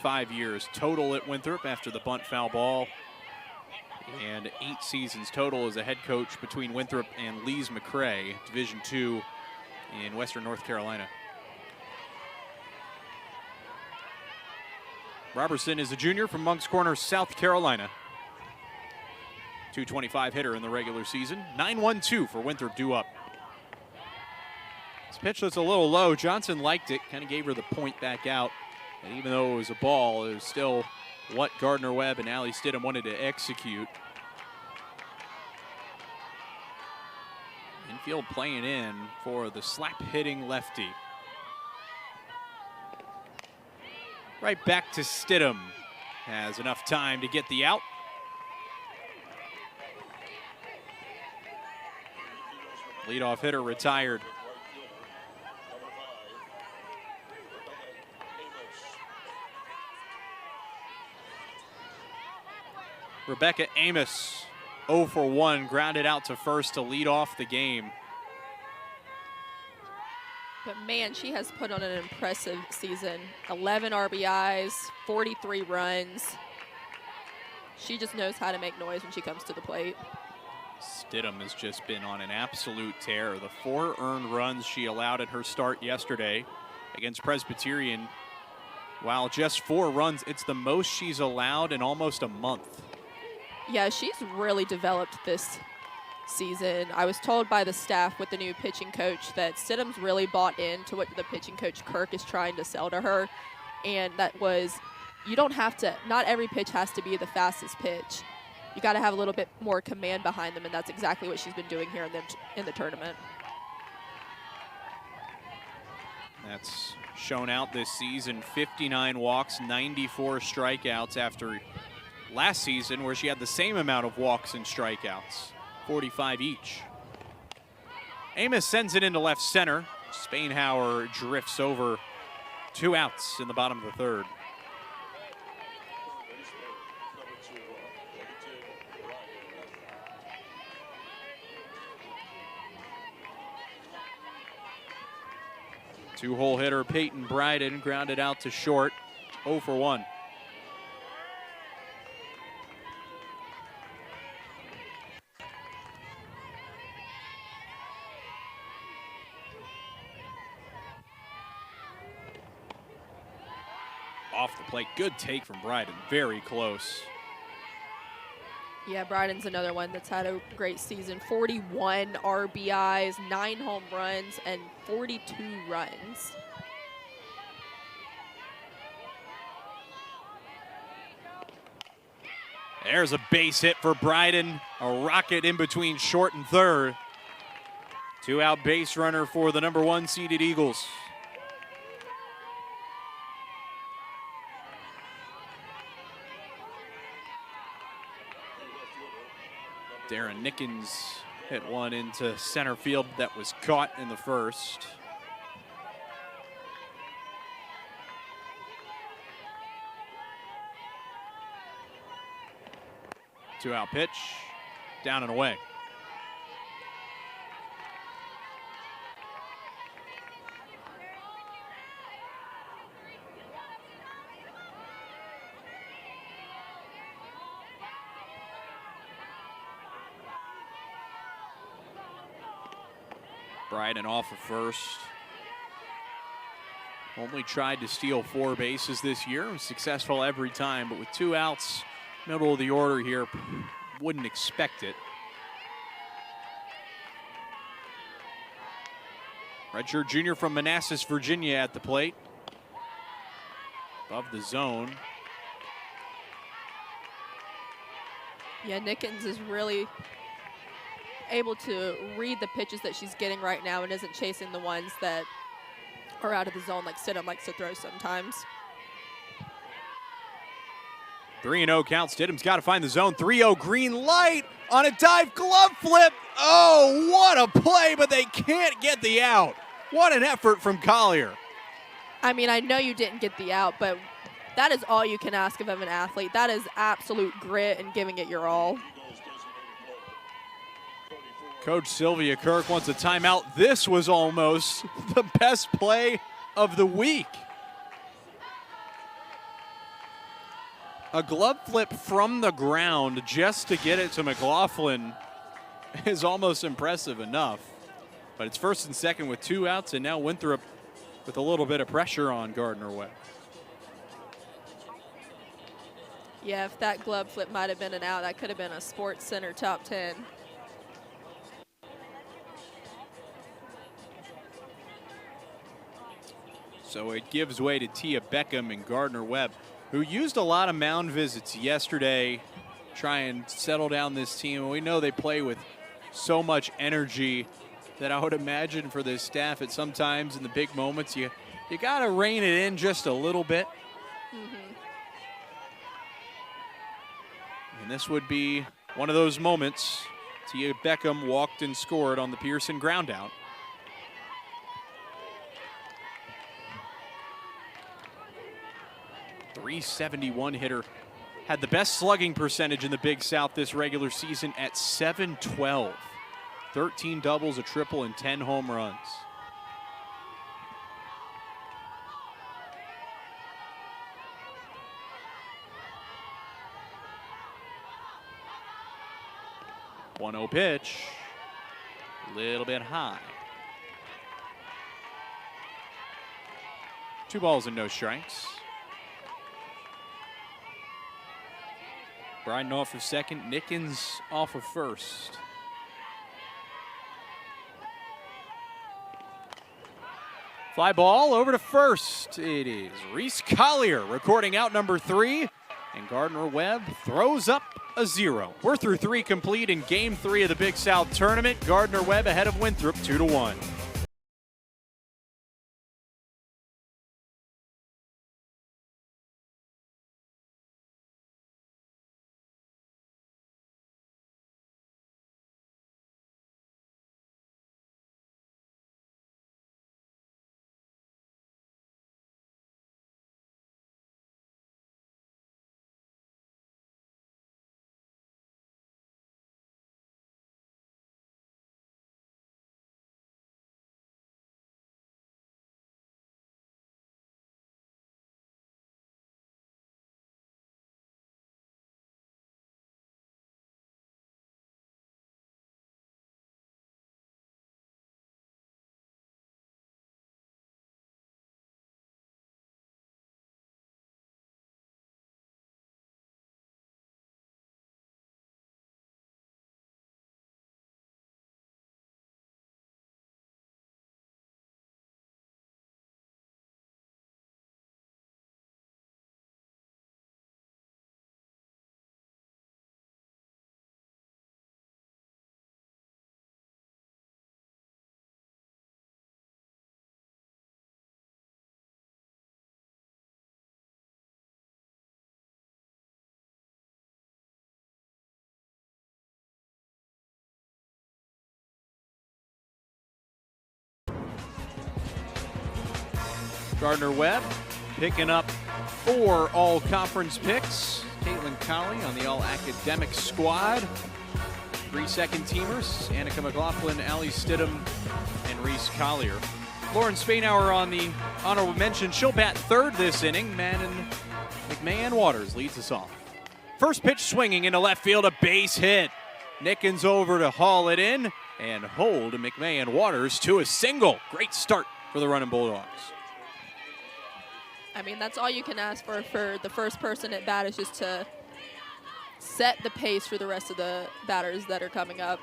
5 years total at Winthrop after the bunt foul ball. And 8 seasons total as a head coach between Winthrop and Lees McRae, Division II in Western North Carolina. Robertson is a junior from Moncks Corner, South Carolina. .225 hitter in the regular season. 9-1-2 for Winthrop due up. This pitch that's a little low. Johnson liked it, kind of gave her the point back out. And even though it was a ball, it was still what Garder-Webb and Allie Stidham wanted to execute. Infield playing in for the slap-hitting lefty. Right back to Stidham. Has enough time to get the out. Leadoff hitter retired. Rebecca Amos, 0 for 1, grounded out to first to lead off the game. But man, she has put on an impressive season. 11 RBIs, 43 runs. She just knows how to make noise when she comes to the plate. Stidham has just been on an absolute tear. The 4 earned runs she allowed at her start yesterday against Presbyterian. Wow, just 4 runs. It's the most she's allowed in almost a month. Yeah, she's really developed this season. I was told by the staff with the new pitching coach that Stidham's really bought into what the pitching coach Kirk is trying to sell to her. And that was, you don't have to, not every pitch has to be the fastest pitch. You got to have a little bit more command behind them, and that's exactly what she's been doing here in the tournament. That's shown out this season. 59 walks, 94 strikeouts after last season where she had the same amount of walks and strikeouts, 45 each. Amos sends it into left center. Spainhauer drifts over. 2 outs in the bottom of the third. Two-hole hitter Peyton Bryden grounded out to short, 0 for 1. Off the plate, good take from Bryden, very close. Yeah, Bryden's another one that's had a great season. 41 RBIs, 9 home runs, and 42 runs. There's a base hit for Bryden, a rocket in between short and third. 2-out base runner for the number 1 seeded Eagles. Darren Nickens hit one into center field that was caught in the first. Two-out pitch, down and away. Bryden off of first. Only tried to steal 4 bases this year. Was successful every time, but with 2 outs, middle of the order here, wouldn't expect it. Redshirt junior from Manassas, Virginia at the plate. Above the zone. Yeah, Nickens is really able to read the pitches that she's getting right now and isn't chasing the ones that are out of the zone like Stidham likes to throw sometimes. 3-0 count. Stidham's got to find the zone. 3-0 green light on a dive glove flip. Oh, what a play, but they can't get the out. What an effort from Collier. I mean, I know you didn't get the out, but that is all you can ask of an athlete. That is absolute grit and giving it your all. Coach Sylvia Kirk wants a timeout. This was almost the best play of the week. A glove flip from the ground just to get it to McLaughlin is almost impressive enough. But it's first and second with 2 outs, and now Winthrop with a little bit of pressure on Garder-Webb. Yeah, if that glove flip might have been an out, that could have been a Sports Center top 10. So it gives way to Tia Beckham and Garder-Webb, who used a lot of mound visits yesterday, try and settle down this team. And we know they play with so much energy that I would imagine for this staff at sometimes in the big moments, you got to rein it in just a little bit. And this would be one of those moments. Tia Beckham walked and scored on the Pearson groundout. .371 hitter. Had the best slugging percentage in the Big South this regular season at .712. 13 doubles, a triple, and 10 home runs. .1-0 pitch. A little bit high. 2 balls and no strikes. Bryden off of second, Nickens off of first. Fly ball over to first. It is Reese Collier recording out number 3, and Garder-Webb throws up a 0. We're through 3 complete in Game 3 of the Big South Tournament. Garder-Webb ahead of Winthrop 2-1. Garder-Webb picking up 4 all-conference picks. Caitlin Colley on the all-academic squad. 3 second-teamers, Annika McLaughlin, Allie Stidham, and Reese Collier. Lauren Spainhour on the honorable mention. She'll bat 3rd this inning. McMahon Waters leads us off. First pitch swinging into left field, a base hit. Nickens over to haul it in and hold McMahon Waters to a single. Great start for the Runnin' Bulldogs. I mean, that's all you can ask for the first person at bat, is just to set the pace for the rest of the batters that are coming up.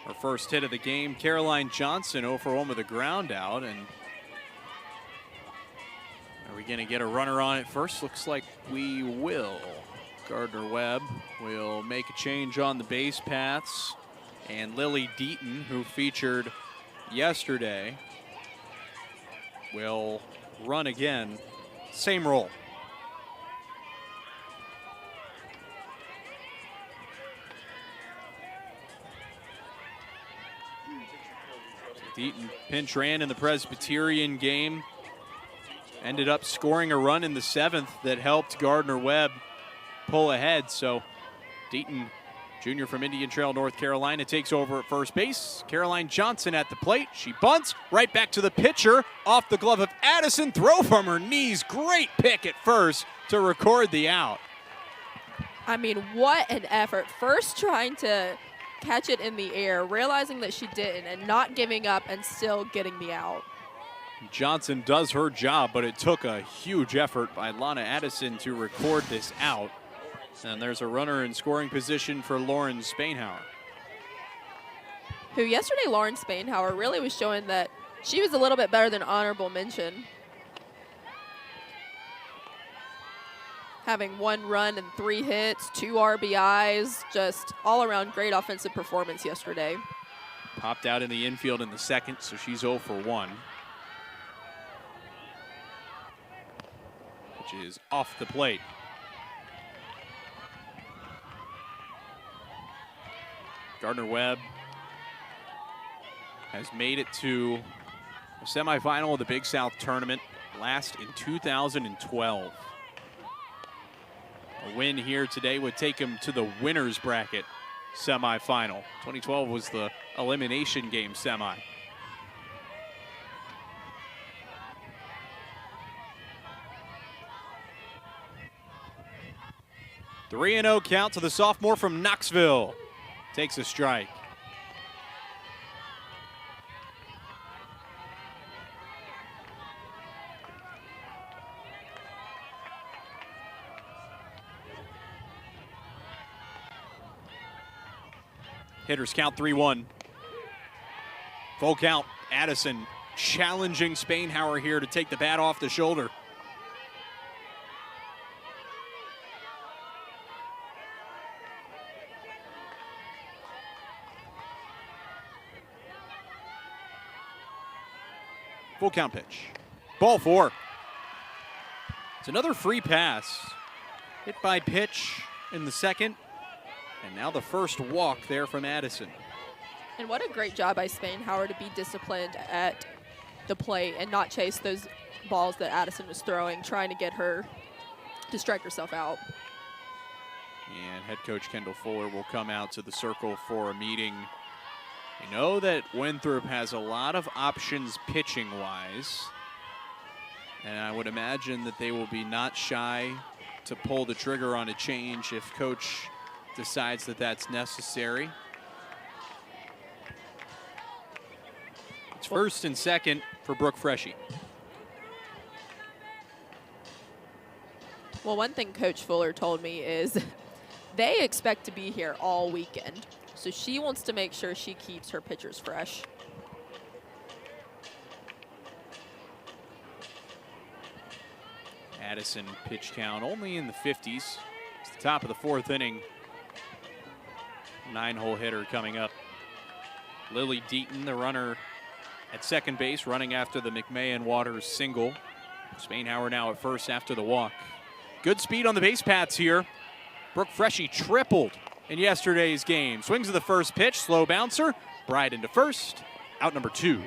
Her first hit of the game, Caroline Johnson 0 for 1 with a ground out. And are we going to get a runner on at first? Looks like we will. Garder-Webb will make a change on the base paths. And Lily Deaton, who featured yesterday, will run again. Same role. Deaton pinch ran in the Presbyterian game. Ended up scoring a run in the 7th that helped Garder-Webb pull ahead. So Deaton, junior from Indian Trail, North Carolina, takes over at first base. Caroline Johnson at the plate. She bunts right back to the pitcher. Off the glove of Addison. Throw from her knees. Great pick at first to record the out. I mean, what an effort. First trying to catch it in the air, realizing that she didn't, and not giving up and still getting the out. Johnson does her job, but it took a huge effort by Lana Addison to record this out. And there's a runner in scoring position for Lauren Spainhour. Who yesterday, Lauren Spainhour, really was showing that she was a little bit better than honorable mention. Having 1 run and 3 hits, 2 RBIs, just all around great offensive performance yesterday. Popped out in the infield in the 2nd, so she's 0 for 1. Which is off the plate. Garder-Webb has made it to the semifinal of the Big South Tournament, last in 2012. A win here today would take him to the winner's bracket semifinal. 2012 was the elimination game semi. The 3-0 count to the sophomore from Knoxville. Takes a strike. Hitters count 3-1. Full count. Addison challenging Spainhauer here to take the bat off the shoulder. Full count pitch. Ball 4. It's another free pass. Hit by pitch in the second. And now the first walk there from Addison. And what a great job by Spainhauer to be disciplined at the plate and not chase those balls that Addison was throwing, trying to get her to strike herself out. And head coach Kendall Fuller will come out to the circle for a meeting. We know that Winthrop has a lot of options pitching-wise. And I would imagine that they will be not shy to pull the trigger on a change if coach decides that that's necessary. It's first and second for Brooke Freshy. Well, one thing Coach Fuller told me is they expect to be here all weekend. So she wants to make sure she keeps her pitchers fresh. Addison pitch count only in the 50s. It's the top of the 4th inning. 9-hole hitter coming up. Lily Deaton, the runner at second base, running after the McMahon Waters single. Spainhauer now at first after the walk. Good speed on the base paths here. Brooke Freshy tripled in yesterday's game. Swings of the first pitch, slow bouncer. Bryden to first, out number 2.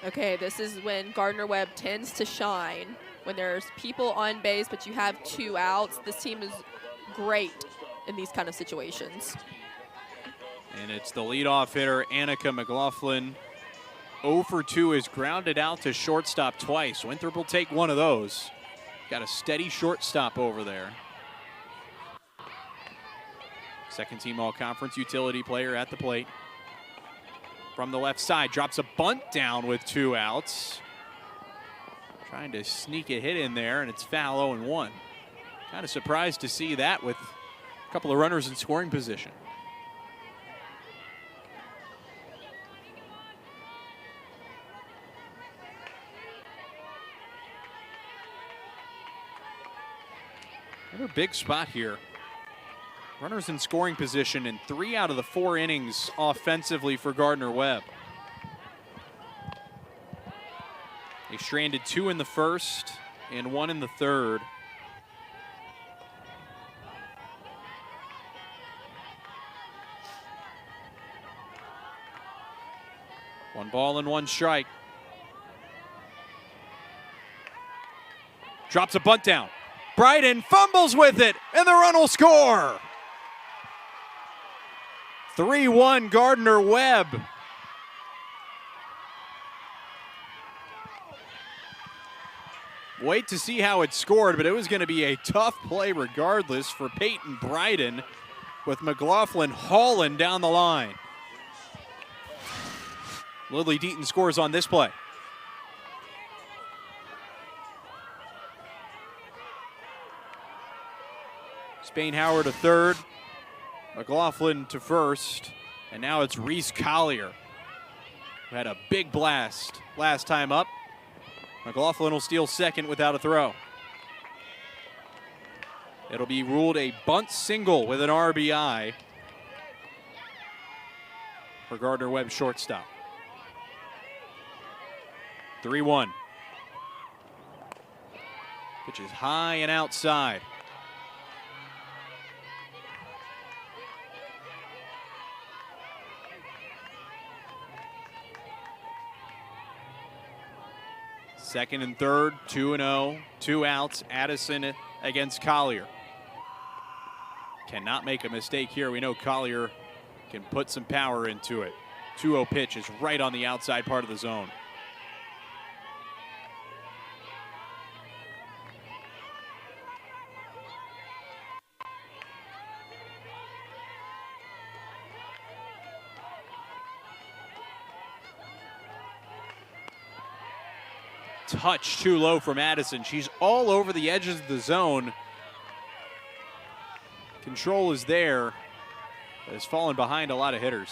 Okay, this is when Garder-Webb tends to shine. When there's people on base, but you have 2 outs, this team is great in these kind of situations. And it's the leadoff hitter, Annika McLaughlin. 0 for 2 is grounded out to shortstop twice. Winthrop will take one of those. Got a steady shortstop over there. Second team all-conference utility player at the plate. From the left side, drops a bunt down with 2 outs. Trying to sneak a hit in there, and it's foul 0-1. Kind of surprised to see that with a couple of runners in scoring position. Another big spot here. Runners in scoring position in 3 out of the 4 innings offensively for Garder-Webb. They stranded 2 in the first and 1 in the third. One ball and 1 strike. Drops a bunt down. Bryden fumbles with it, and the run will score. 3-1 Garder-Webb. Wait to see how it scored, but it was going to be a tough play regardless for Peyton Bryden, with McLaughlin hauling down the line. Lily Deaton scores on this play. Spainhauer to third, McLaughlin to first, and now it's Reese Collier, who had a big blast last time up. McLaughlin will steal second without a throw. It'll be ruled a bunt single with an RBI for Garder-Webb shortstop. 3-1. Pitch is high and outside. Second and third, 2-0, 2 outs. Addison against Collier. Cannot make a mistake here. We know Collier can put some power into it. 2-0 pitch is right on the outside part of the zone. Touch too low from Addison. She's all over the edges of the zone. Control is there. has fallen behind a lot of hitters.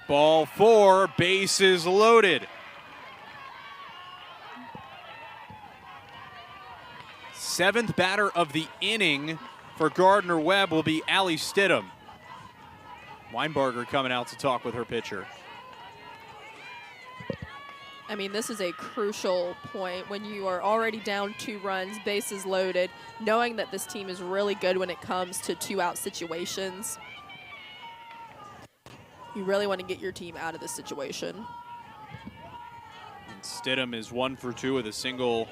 Ball 4, bases loaded. Seventh batter of the inning for Garder-Webb will be Allie Stidham. Weinbarger coming out to talk with her pitcher. I mean, this is a crucial point when you are already down 2 runs, bases loaded, knowing that this team is really good when it comes to 2-out situations. You really want to get your team out of this situation. And Stidham is 1 for 2 with a single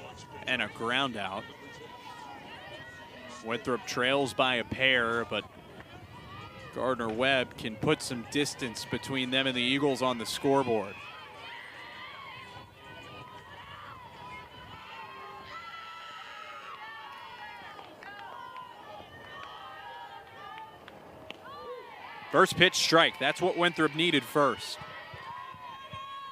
and a ground out. Winthrop trails by a pair, but Garder-Webb can put some distance between them and the Eagles on the scoreboard. First pitch strike. That's what Winthrop needed first.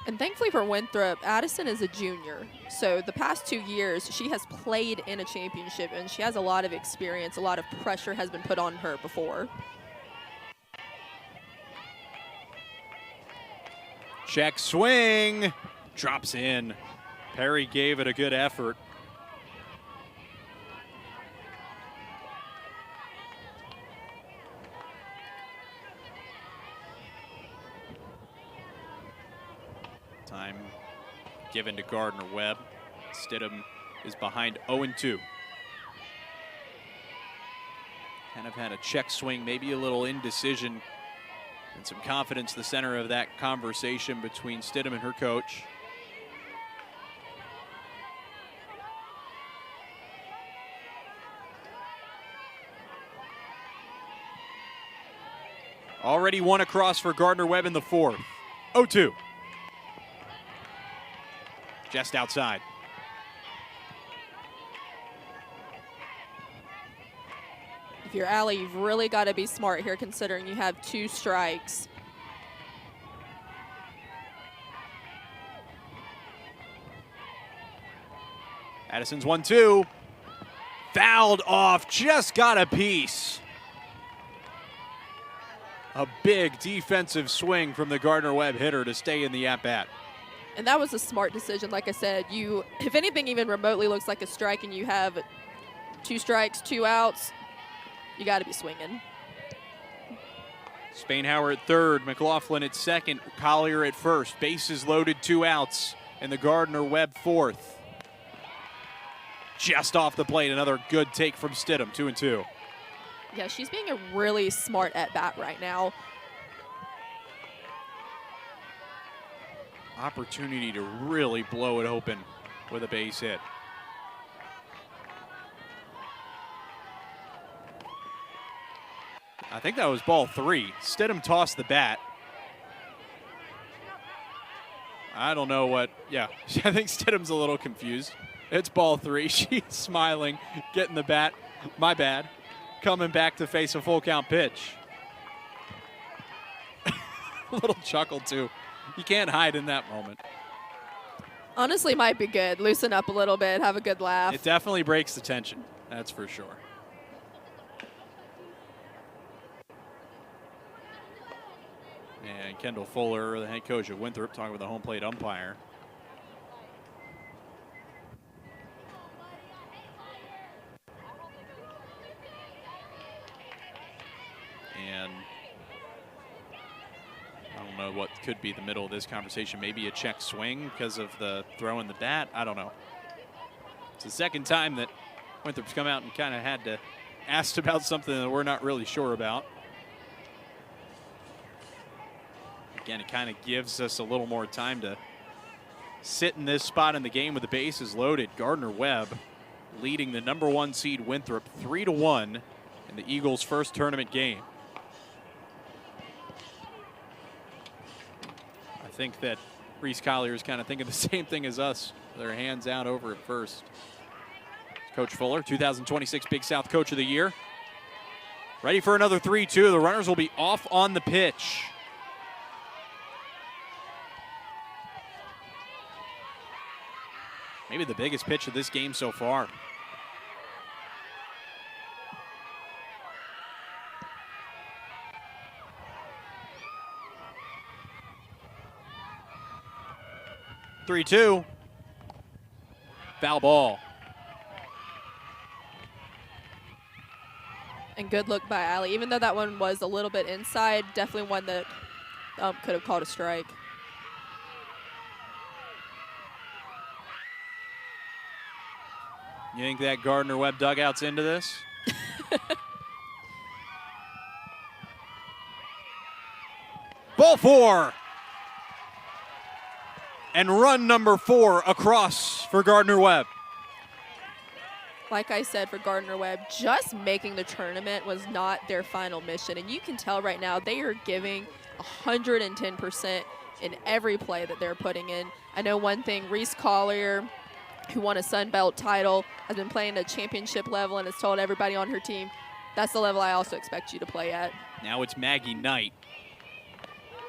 And thankfully for Winthrop, Addison is a junior. So the past 2 years, she has played in a championship, and she has a lot of experience. A lot of pressure has been put on her before. Check swing. Drops in. Perry gave it a good effort. Time given to Garder-Webb. Stidham is behind 0-2. Kind of had a check swing, maybe a little indecision, and some confidence the center of that conversation between Stidham and her coach. Already 1 across for Garder-Webb in the 4th. 0-2. Just outside. If you're Allie, you've really got to be smart here considering you have 2 strikes. Addison's 1-2. Fouled off, just got a piece. A big defensive swing from the Garder-Webb hitter to stay in the at-bat. And that was a smart decision. Like I said, you, if anything even remotely looks like a strike and you have 2 strikes, 2 outs, you got to be swinging. Spainhauer at 3rd, McLaughlin at 2nd, Collier at 1st. Bases loaded, 2 outs, and the Garder-Webb 4th. Just off the plate, another good take from Stidham, 2-2. Yeah, she's being a really smart at-bat right now. Opportunity to really blow it open with a base hit. I think that was ball 3. Stidham tossed the bat. I don't know what, yeah, I think Stidham's a little confused. It's ball 3. She's smiling, getting the bat. My bad. Coming back to face a full count pitch. A little chuckle too. You can't hide in that moment. Honestly, might be good. Loosen up a little bit, have a good laugh. It definitely breaks the tension, that's for sure. And Kendall Fuller, the head coach of Winthrop, talking with the home plate umpire. And I don't know what could be the middle of this conversation. Maybe a check swing because of the throw in the bat. I don't know. It's the second time that Winthrop's come out and kind of had to ask about something that we're not really sure about. Again, it kind of gives us a little more time to sit in this spot in the game with the bases loaded. Garder-Webb leading the #1 seed Winthrop 3-1 in the Eagles' first tournament game. I think that Reese Collier is kind of thinking the same thing as us. Their hands out over at first. Coach Fuller, 2026 Big South Coach of the Year. Ready for another 3-2. The runners will be off on the pitch. Maybe the biggest pitch of this game so far. Three-two. Foul ball. And good look by Allie. Even though that one was a little bit inside, definitely one that could have called a strike. You think that Garder-Webb dugout's into this? Ball 4. And run number 4 across for Garder-Webb. Like I said, for Garder-Webb, just making the tournament was not their final mission. And you can tell right now they are giving 110% in every play that they're putting in. I know one thing, Reese Collier, who won a Sun Belt title, has been playing at a championship level and has told everybody on her team, that's the level I also expect you to play at. Now it's Maggie Knight.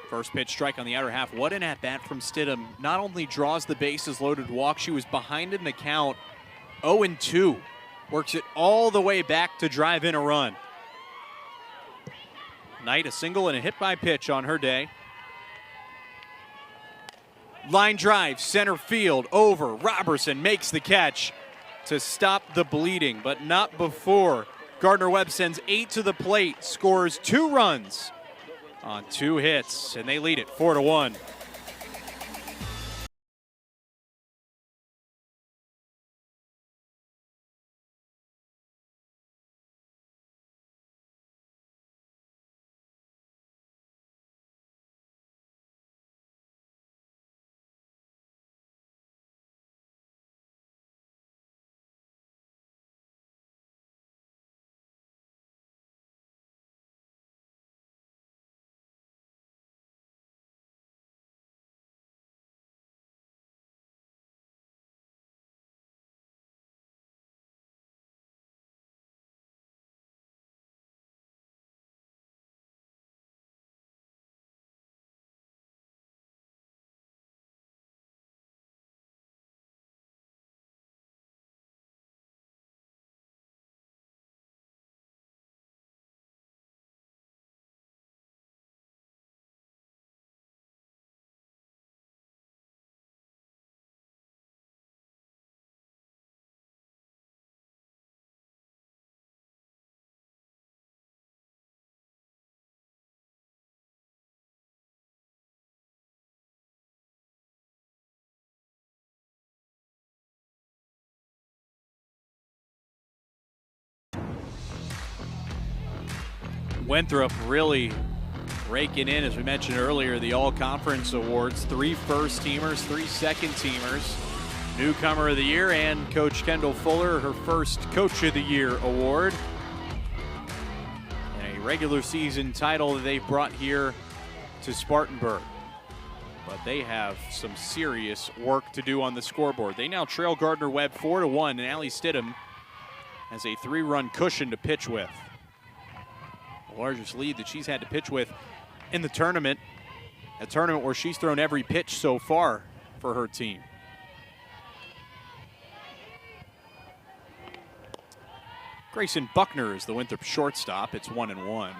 First pitch strike on the outer half. What an at-bat from Stidham. Not only draws the bases loaded walk, she was behind in the count 0-2. Works it all the way back to drive in a run. Knight a single and a hit by pitch on her day. Line drive, center field, over. Robertson makes the catch to stop the bleeding, but not before. Garder-Webb sends 8 to the plate, scores 2 runs on 2 hits, and they lead it 4-1. Winthrop really raking in, as we mentioned earlier, the all-conference awards. 3 first-teamers, 3 second-teamers. Newcomer of the Year and Coach Kendall Fuller, her first Coach of the Year award. And a regular season title that they brought here to Spartanburg. But they have some serious work to do on the scoreboard. They now trail Garder-Webb 4-1, and Allie Stidham has a 3-run cushion to pitch with. The largest lead that she's had to pitch with in the tournament, a tournament where she's thrown every pitch so far for her team. Grayson Buckner is the Winthrop shortstop. It's 1-1.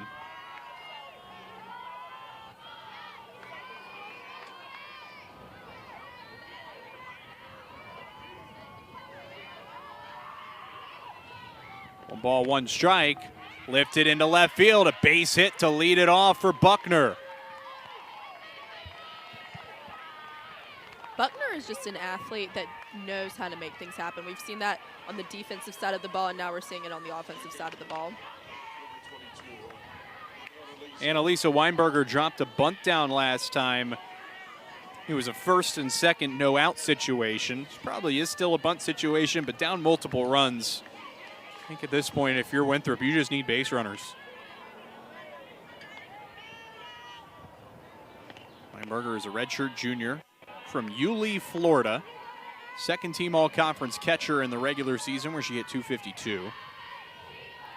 One ball, one strike. Lifted into left field, a base hit to lead it off for Buckner. Buckner is just an athlete that knows how to make things happen. We've seen that on the defensive side of the ball, and now we're seeing it on the offensive side of the ball. Annalisa Weinberger dropped a bunt down last time. It was a first and second no-out situation. It probably is still a bunt situation, but down multiple runs. I think at this point, if you're Winthrop, you just need base runners. Weinberger is a redshirt junior from Yulee, Florida. Second team all-conference catcher in the regular season, where she hit .252.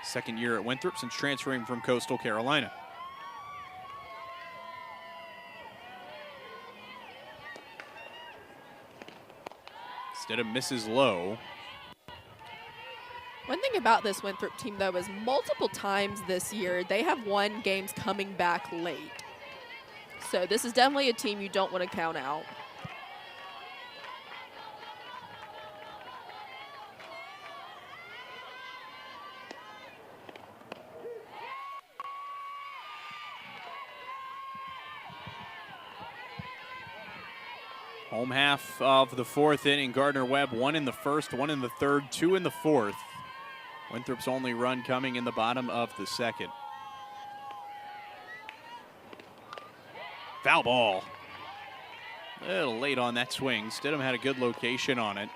Second year at Winthrop since transferring from Coastal Carolina. Stidham misses low. One thing about this Winthrop team, though, is multiple times this year they have won games coming back late. So this is definitely a team you don't want to count out. Home half of the fourth inning. Garder-Webb, 1 in the first, 1 in the third, 2 in the fourth. Winthrop's only run coming in the bottom of the second. Foul ball. A little late on that swing. Stidham had a good location on it.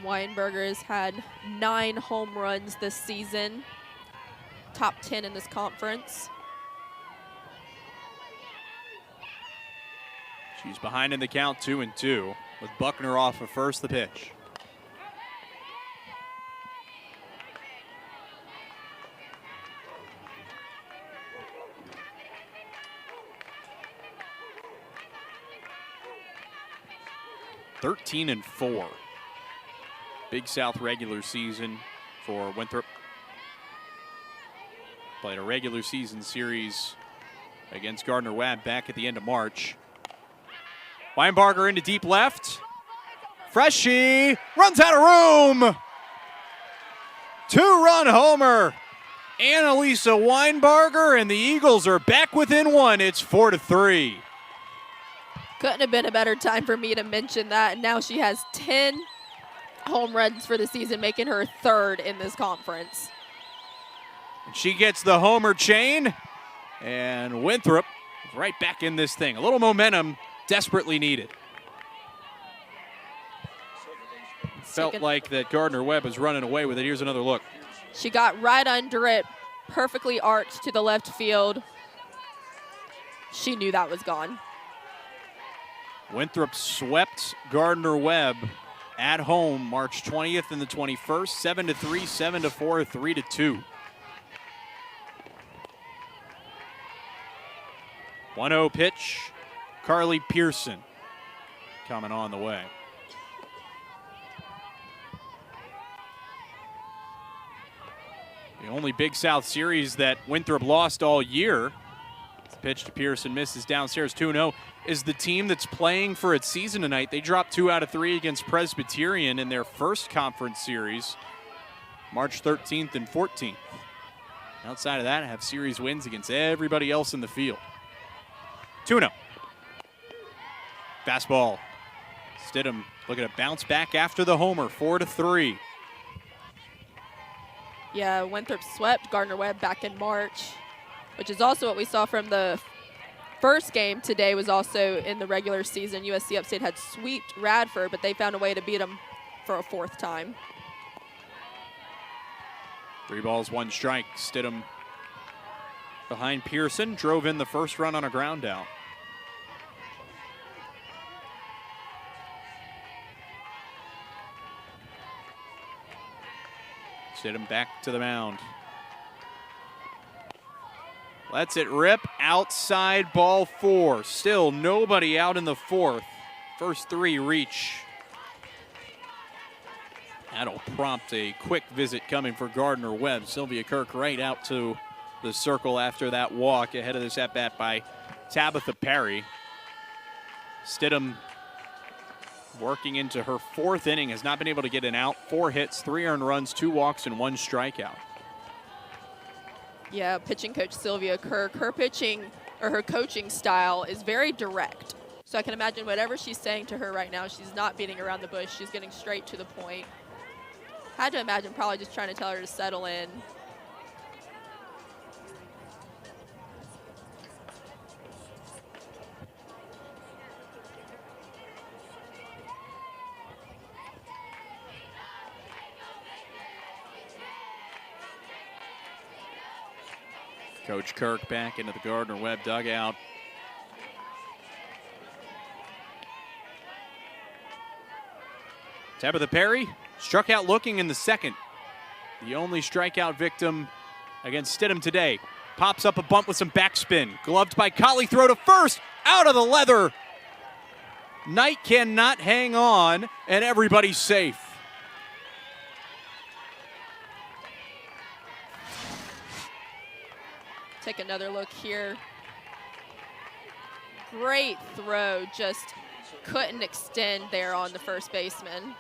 Weinberger's had 9 home runs this season, top 10 in this conference. She's behind in the count, 2-2, with Buckner off of first. The pitch. (13-4). Big South regular season for Winthrop. Played a regular season series against Garder-Webb back at the end of March. Weinberger into deep left. Freshie runs out of room. 2-run homer. Annalisa Weinberger, and the Eagles are back within 1. It's 4-3. Couldn't have been a better time for me to mention that. Now she has 10 home runs for the season, making her 3rd in this conference. She gets the homer chain, and Winthrop is right back in this thing. A little momentum desperately needed. Felt like that Garder-Webb was running away with it. Here's another look. She got right under it, perfectly arced to the left field. She knew that was gone. Winthrop swept Garder-Webb at home March 20th and the 21st, 7-3, 7-4, 3-2. 1-0 pitch. Carly Pearson coming on the way. The only Big South series that Winthrop lost all year. This pitch to Pearson misses downstairs, 2-0. Is the team that's playing for its season tonight. They dropped 2 out of 3 against Presbyterian in their first conference series, March 13th and 14th. Outside of that, have series wins against everybody else in the field. 2-0. Fastball. Stidham looking to bounce back after the homer, 4-3. Yeah, Winthrop swept Garder-Webb back in March, which is also what we saw from the first game today. Was also in the regular season. USC Upstate had swept Radford, but they found a way to beat them for a 4th time. 3 balls, 1 strike. Stidham behind Pearson, drove in the first run on a ground out. Stidham back to the mound. Lets it rip outside, ball 4. Still nobody out in the 4th. First 3 reach. That'll prompt a quick visit coming for Garder-Webb. Sylvia Kirk right out to the circle after that walk ahead of this at-bat by Tabitha Perry. Stidham working into her 4th inning, has not been able to get an out. 4 hits, 3 earned runs, 2 walks, and 1 strikeout. Yeah, pitching coach Sylvia Kirk, her pitching or her coaching style is very direct. So I can imagine whatever she's saying to her right now, she's not beating around the bush. She's getting straight to the point. Had to imagine probably just trying to tell her to settle in. Coach Kirk back into the Garder-Webb dugout. Tabitha Perry struck out looking in the second. the only strikeout victim against Stidham today. Pops up a bunt with some backspin. Gloved by Colley, throw to first, out of the leather. Knight cannot hang on, and everybody's safe. Take another look here. Great throw, just couldn't extend there on the first baseman.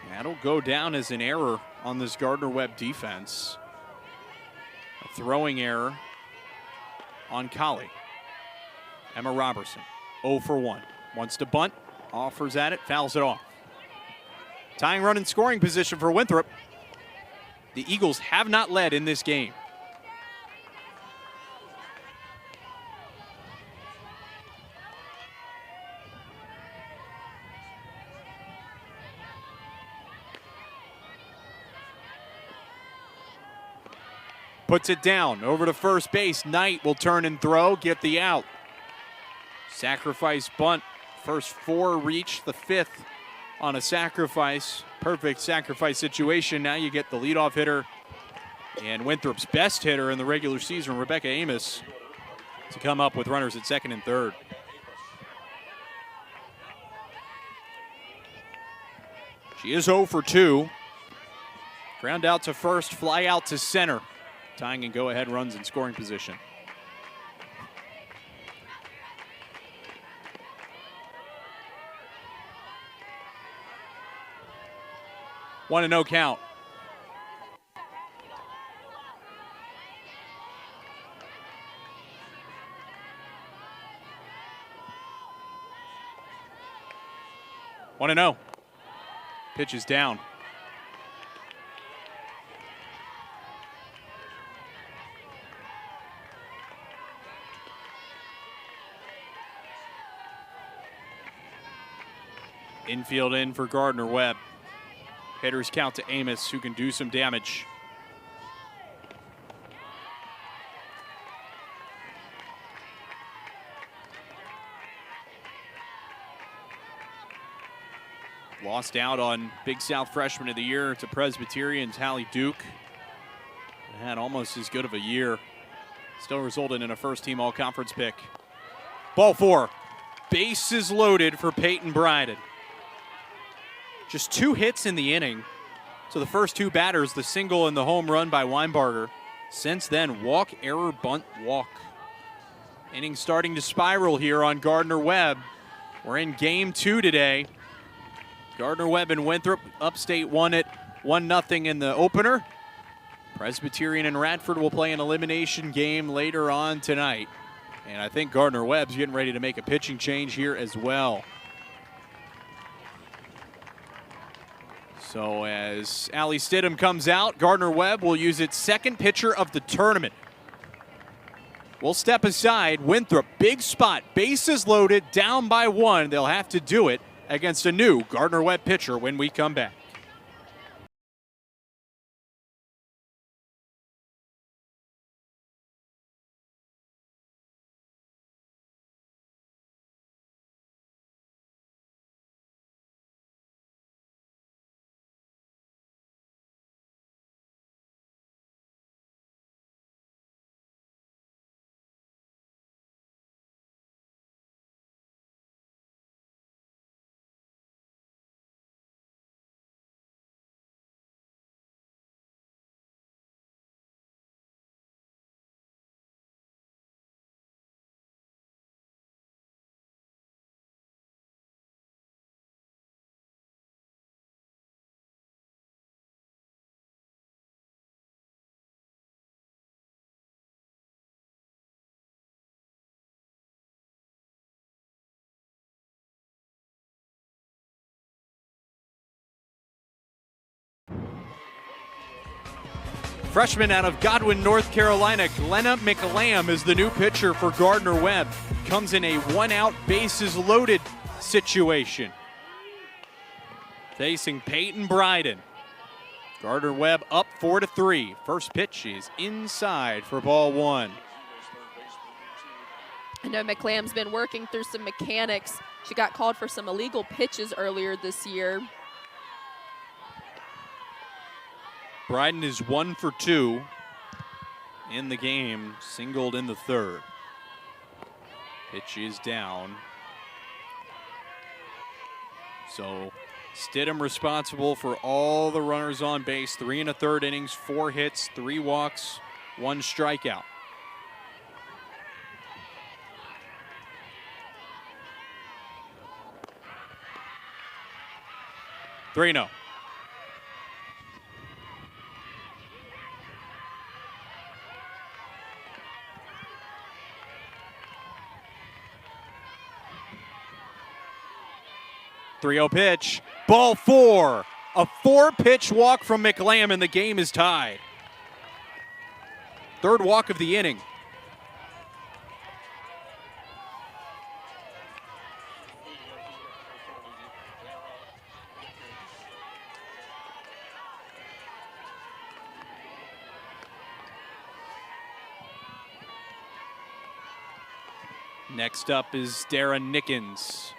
That'll go down as an error on this Garder-Webb defense. A throwing error on Colley. Emma Robertson, 0 for 1. Wants to bunt, offers at it, fouls it off. Tying run in scoring position for Winthrop. The Eagles have not led in this game. Puts it down, over to first base. Knight will turn and throw, get the out. Sacrifice bunt, first 4 reach, the 5th on a sacrifice. Perfect sacrifice situation. Now you get the leadoff hitter and Winthrop's best hitter in the regular season, Rebecca Amos, to come up with runners at second and third. She is 0 for 2. Ground out to first, fly out to center. Tying and go-ahead runs in scoring position. One and no count. One and no. Pitch is down. Infield in for Garder-Webb. Hitters count to Amos, who can do some damage. Lost out on Big South Freshman of the Year to Presbyterian's Hallie Duke. Had almost as good of a year. Still resulted in a first-team all-conference pick. Ball 4. Bases loaded for Peyton Bryden. Just 2 hits in the inning. So the first 2 batters, the single and the home run by Weinbarger. Since then, walk, error, bunt, walk. Inning starting to spiral here on Garder-Webb. We're in game 2 today. Garder-Webb and Winthrop, Upstate won it 1-0 in the opener. Presbyterian and Radford will play an elimination game later on tonight. And I think Garder-Webb's getting ready to make a pitching change here as well. So as Allie Stidham comes out, Garder-Webb will use its second pitcher of the tournament. We'll step aside. Winthrop, big spot, bases loaded, down by 1. They'll have to do it against a new Garder-Webb pitcher when we come back. Freshman out of Godwin, North Carolina, Glenna McLam is the new pitcher for Garder-Webb. Comes in a 1-out, bases loaded situation. Facing Peyton Bryden. Garder-Webb up 4-3. First pitch is inside for ball 1. I know McLam's been working through some mechanics. She got called for some illegal pitches earlier this year. Bryden is 1 for 2 in the game, singled in the third. Pitch is down. So Stidham responsible for all the runners on base. 3 1/3 innings, 4 hits, 3 walks, 1 strikeout. Three-0. Three-0 pitch. Ball 4. A 4-pitch walk from McLam, and the game is tied. Third walk of the inning. Next up is Darren Nickens.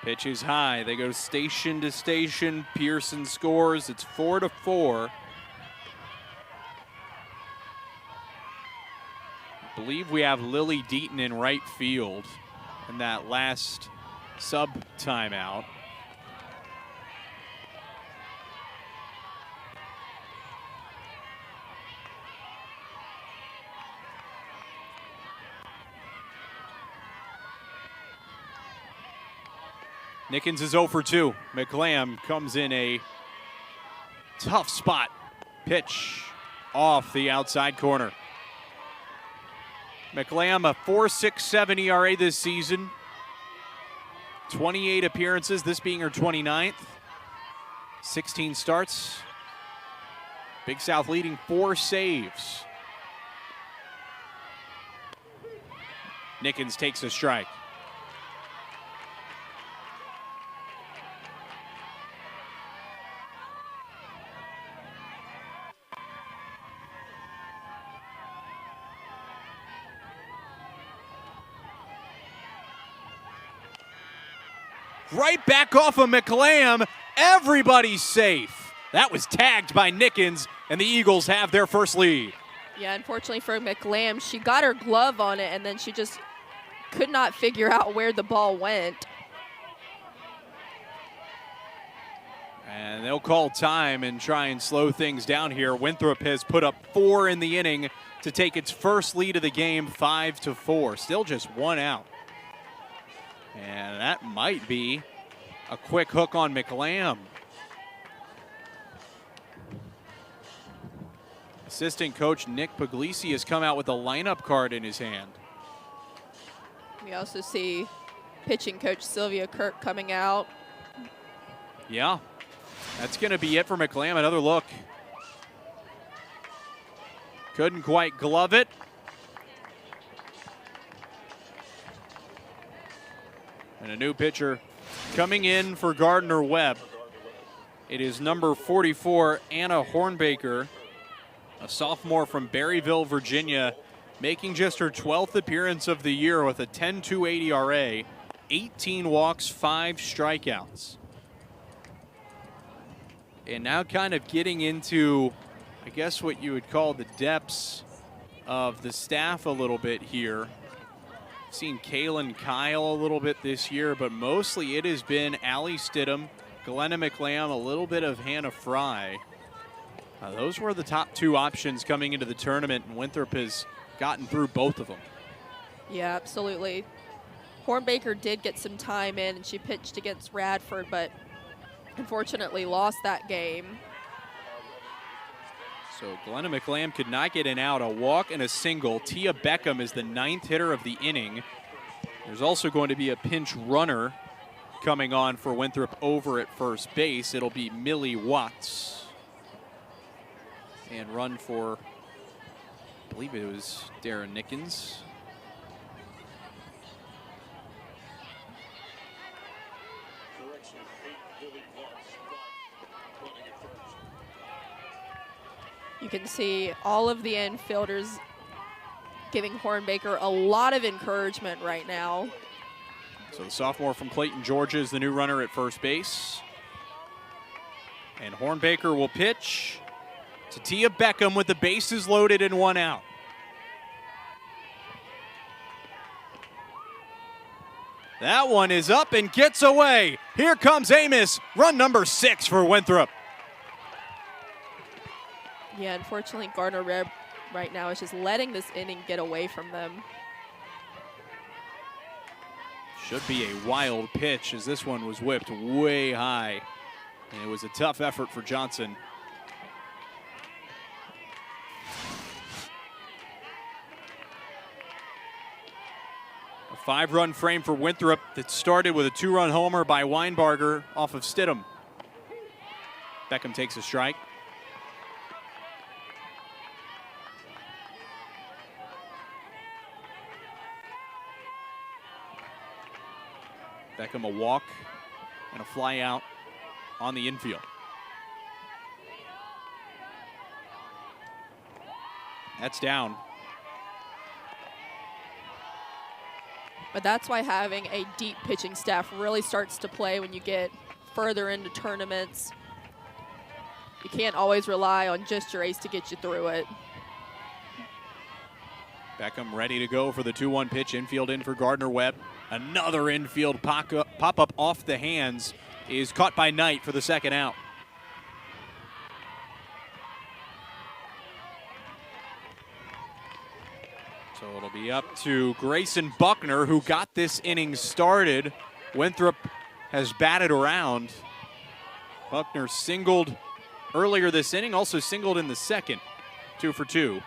Pitch is high. They go station to station. Pearson scores. It's 4-4. I believe we have Lily Deaton in right field in that last sub timeout. Nickens is 0 for 2. McLam comes in a tough spot. Pitch off the outside corner. McLam, a 4.67 ERA this season. 28 appearances, this being her 29th. 16 starts. Big South leading 4 saves. Nickens takes a strike. Right back off of McLam. Everybody's safe. That was tagged by Nickens, and the Eagles have their first lead. Yeah, unfortunately for McLam, she got her glove on it, and then she just could not figure out where the ball went. And they'll call time and try and slow things down here. Winthrop has put up 4 in the inning to take its first lead of the game, 5-4. Still just 1 out. And that might be a quick hook on McLam. Assistant coach Nick Puglisi has come out with a lineup card in his hand. We also see pitching coach Sylvia Kirk coming out. Yeah, that's going to be it for McLam. Another look. Couldn't quite glove it. And a new pitcher coming in for Garder-Webb. It is number 44, Anna Hornbaker, a sophomore from Berryville, Virginia, making just her 12th appearance of the year with a 10.28 ERA, 18 walks, 5 strikeouts. And now kind of getting into, I guess, what you would call the depths of the staff a little bit here. Seen Kaylin Kyle a little bit this year, but mostly it has been Allie Stidham, Glenna McLam, a little bit of Hannah Fry. Those were the top 2 options coming into the tournament, and Winthrop has gotten through both of them. Yeah, absolutely. Hornbaker did get some time in, and she pitched against Radford, but unfortunately lost that game. So Glenna McLam could not get an out, a walk and a single. Tia Beckham is the 9th hitter of the inning. There's also going to be a pinch runner coming on for Winthrop over at first base. It'll be Millie Watts. And run for, I believe it was Darren Nickens. Correction, 8 Billy Watts. Running at first. You can see all of the infielders giving Hornbaker a lot of encouragement right now. So the sophomore from Clayton, Georgia is the new runner at first base. And Hornbaker will pitch. To Tia Beckham with the bases loaded and 1 out. That one is up and gets away. Here comes Amos, run number 6 for Winthrop. Yeah, unfortunately, Garder-Webb right now is just letting this inning get away from them. Should be a wild pitch as this one was whipped way high. And it was a tough effort for Johnson. A 5-run frame for Winthrop that started with a 2-run homer by Weinbarger off of Stidham. Beckham takes a strike. Beckham a walk and a fly out on the infield. That's down. But that's why having a deep pitching staff really starts to play when you get further into tournaments. You can't always rely on just your ace to get you through it. Beckham ready to go for the 2-1 pitch. Infield in for Garder-Webb. Another infield pop-up off the hands is caught by Knight for the 2nd out. So it'll be up to Grayson Buckner, who got this inning started. Winthrop has batted around. Buckner singled earlier this inning, also singled in the 2nd. 2 for 2.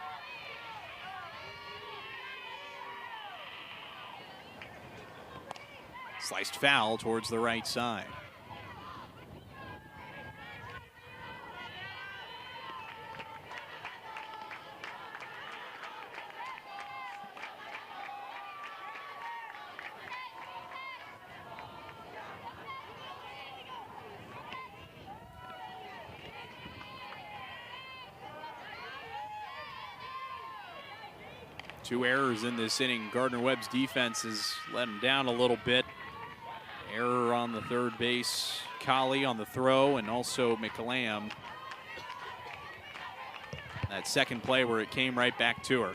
Sliced foul towards the right side. Two errors in this inning. Garder-Webb's defense has let him down a little bit. Error on the 3rd base, Colley on the throw, and also McLam. That 2nd play where it came right back to her.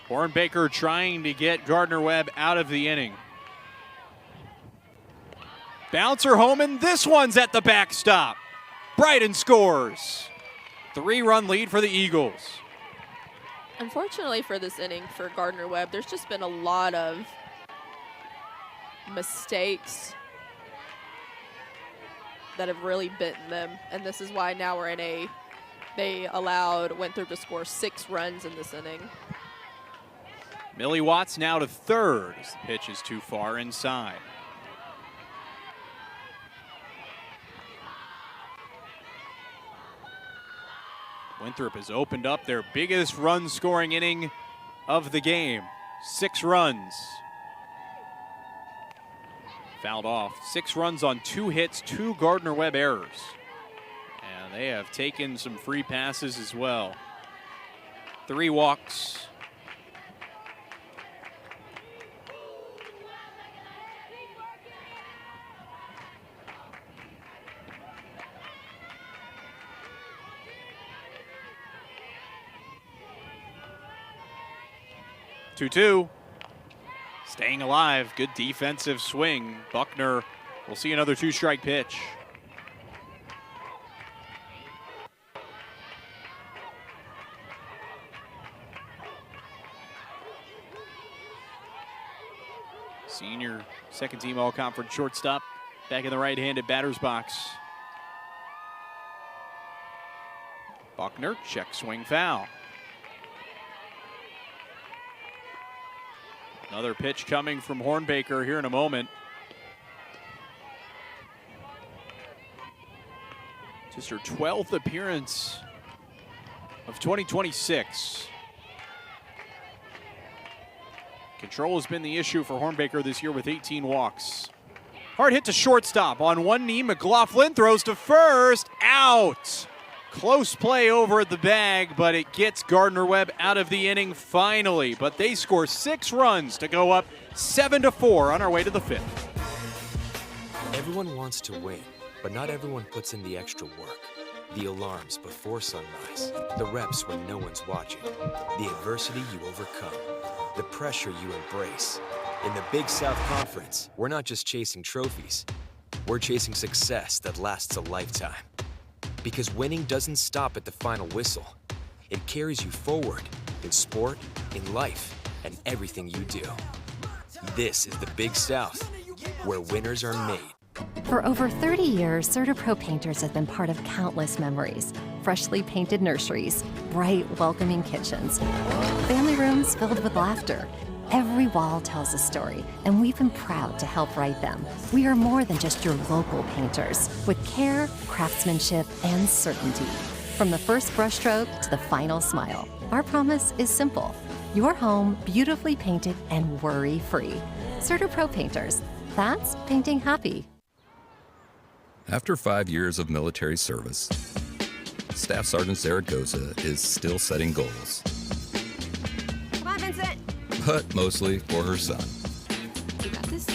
Hornbaker trying to get Garder-Webb out of the inning. Bouncer home, and this one's at the backstop. Bryden scores. 3-run lead for the Eagles. Unfortunately for this inning for Garder-Webb, there's just been a lot of that have really bitten them, and this is why now we're in they allowed Winthrop to score 6 runs in this inning. Millie Watts now to 3rd as the pitch is too far inside. Winthrop has opened up their biggest run-scoring inning of the game. 6 runs. Fouled off. 6 runs on 2 hits, 2 Garder-Webb errors. And they have taken some free passes as well. 3 walks. Two. Staying alive. Good defensive swing. Buckner will see another 2-strike pitch. Senior second-team all-conference shortstop back in the right-handed batter's box. Buckner, check swing foul. Another pitch coming from Hornbaker here in a moment. Just her 12th appearance of 2026. Control has been the issue for Hornbaker this year with 18 walks. Hard hit to shortstop on one knee. McLaughlin throws to first. Out. Close play over at the bag, but it gets Garder-Webb out of the inning finally. But they score 6 runs to go up 7-4 on our way to the 5th. Everyone wants to win, but not everyone puts in the extra work. The alarms before sunrise, the reps when no one's watching, the adversity you overcome, the pressure you embrace. In the Big South Conference, we're not just chasing trophies. We're chasing success that lasts a lifetime. Because winning doesn't stop at the final whistle. It carries you forward in sport, in life, and everything you do. This is the Big South, where winners are made. For over 30 years, CertaPro painters have been part of countless memories. Freshly painted nurseries, bright, welcoming kitchens, family rooms filled with laughter. Every wall tells a story, and we've been proud to help write them. We are more than just your local painters, with care, craftsmanship, and certainty. From the first brushstroke to the final smile, our promise is simple. Your home beautifully painted and worry-free. CertaPro painters, that's painting happy. After 5 years of military service, Staff Sergeant Zaragoza is still setting goals, Come on, Vincent. but mostly for her son. You got this.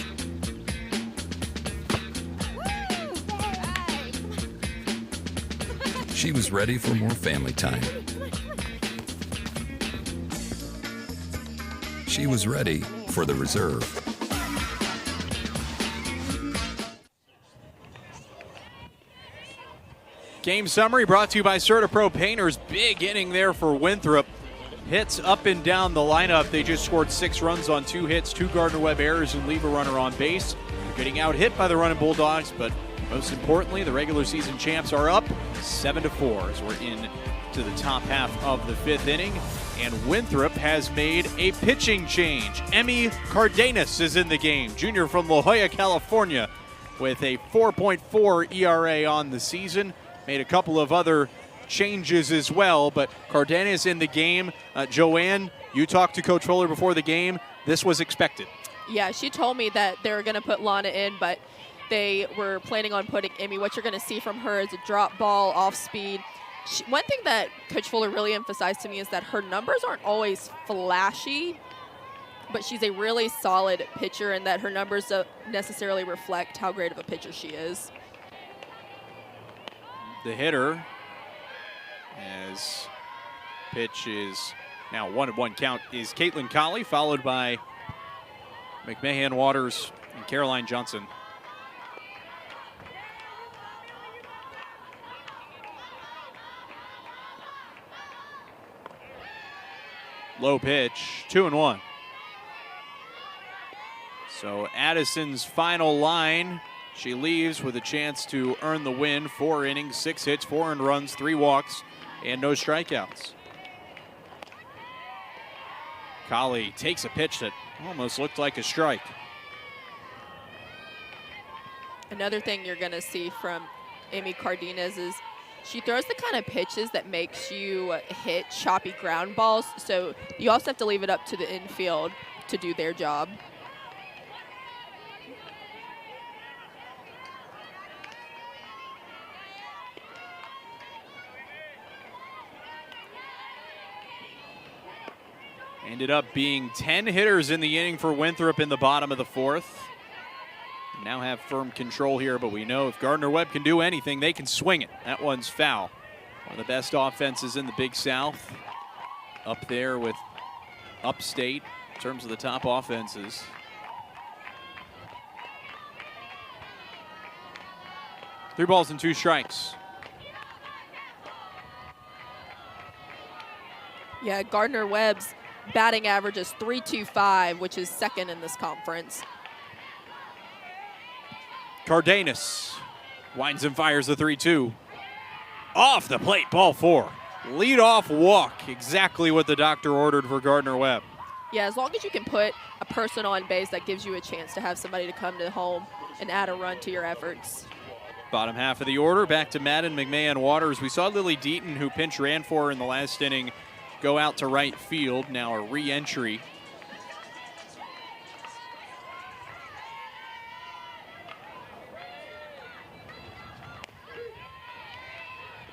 She was ready for more family time. She was ready for the reserve. Game summary brought to you by CertaPro Painters. Big inning there for Winthrop. Hits up and down the lineup. They just scored 6 runs on 2 hits, 2 Garder-Webb errors, and leave a runner on base. They're getting out hit by the running Bulldogs, but most importantly, the regular season champs are up 7-4 as we're in to the top half of the 5th inning. And Winthrop has made a pitching change. Emmy Cardenas is in the game, junior from La Jolla, California, with a 4.4 ERA on the season. Made a couple of other changes as well, but Cardenas in the game. Joanne, you talked to Coach Fuller before the game. This was expected. Yeah, she told me that they were going to put Lana in, but they were planning on putting Emmy. What you're going to see from her is a drop ball, off speed. One thing that Coach Fuller really emphasized to me is that her numbers aren't always flashy, but she's a really solid pitcher, and that her numbers don't necessarily reflect how great of a pitcher she is. The hitter, as pitch is now 1-1 count, is Caitlin Colley, followed by McMahon, Waters, and Caroline Johnson. Low pitch, 2-1. So Addison's final line. She leaves with a chance to earn the win. 4 innings, 6 hits, 4 earned runs, 3 walks, and no strikeouts. Colley takes a pitch that almost looked like a strike. Another thing you're going to see from Amy Cardenas is she throws the kind of pitches that makes you hit choppy ground balls. So you also have to leave it up to the infield to do their job. Ended up being 10 hitters in the inning for Winthrop in the bottom of the 4th. Now have firm control here, but we know if Garder-Webb can do anything, they can swing it. That one's foul. One of the best offenses in the Big South. Up there with Upstate in terms of the top offenses. Three balls and 2 strikes. Yeah, Garder-Webb's batting average is .325, which is second in this conference. Cardenas winds and fires the 3-2. Off the plate, ball 4. Lead-off walk, exactly what the doctor ordered for Garder-Webb. Yeah, as long as you can put a person on base, that gives you a chance to have somebody to come to home and add a run to your efforts. Bottom half of the order, back to Madden, McMahon, Waters. We saw Lily Deaton, who pinch ran for her in the last inning, go out to right field. Now a re-entry.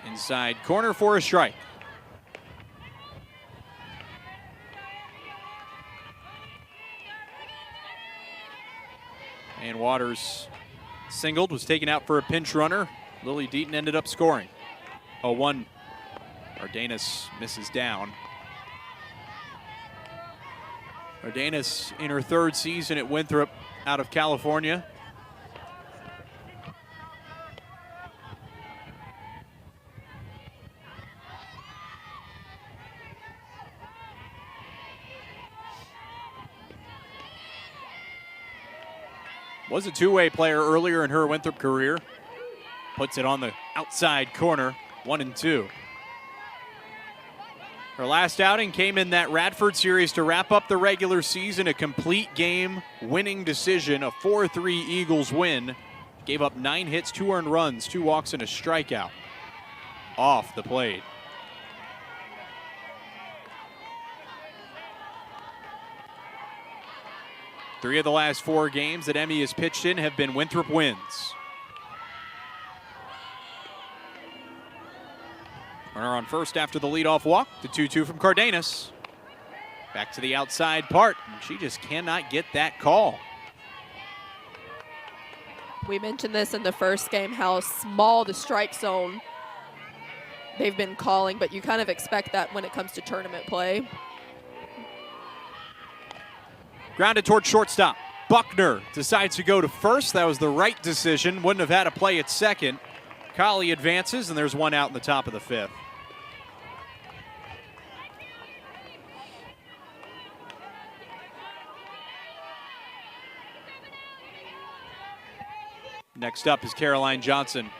Inside corner for a strike. And Waters singled, was taken out for a pinch runner. Lily Deaton ended up scoring. 0-1. Cardenas misses down. Cardenas in her 3rd season at Winthrop out of California. Was a two-way player earlier in her Winthrop career. Puts it on the outside corner, 1-2. Her last outing came in that Radford series to wrap up the regular season, a complete game winning decision, a 4-3 Eagles win. Gave up 9 hits, 2 earned runs, 2 walks, and a strikeout off the plate. Three of the last 4 games that Emmy has pitched in have been Winthrop wins. Runner on first after the leadoff walk. The 2-2 from Cardenas. Back to the outside part, and she just cannot get that call. We mentioned this in the first game, how small the strike zone they've been calling, but you kind of expect that when it comes to tournament play. Grounded toward shortstop. Buckner decides to go to first. That was the right decision. Wouldn't have had a play at second. Colley advances, and there's 1 out in the top of the 5th. Next up is Caroline Johnson.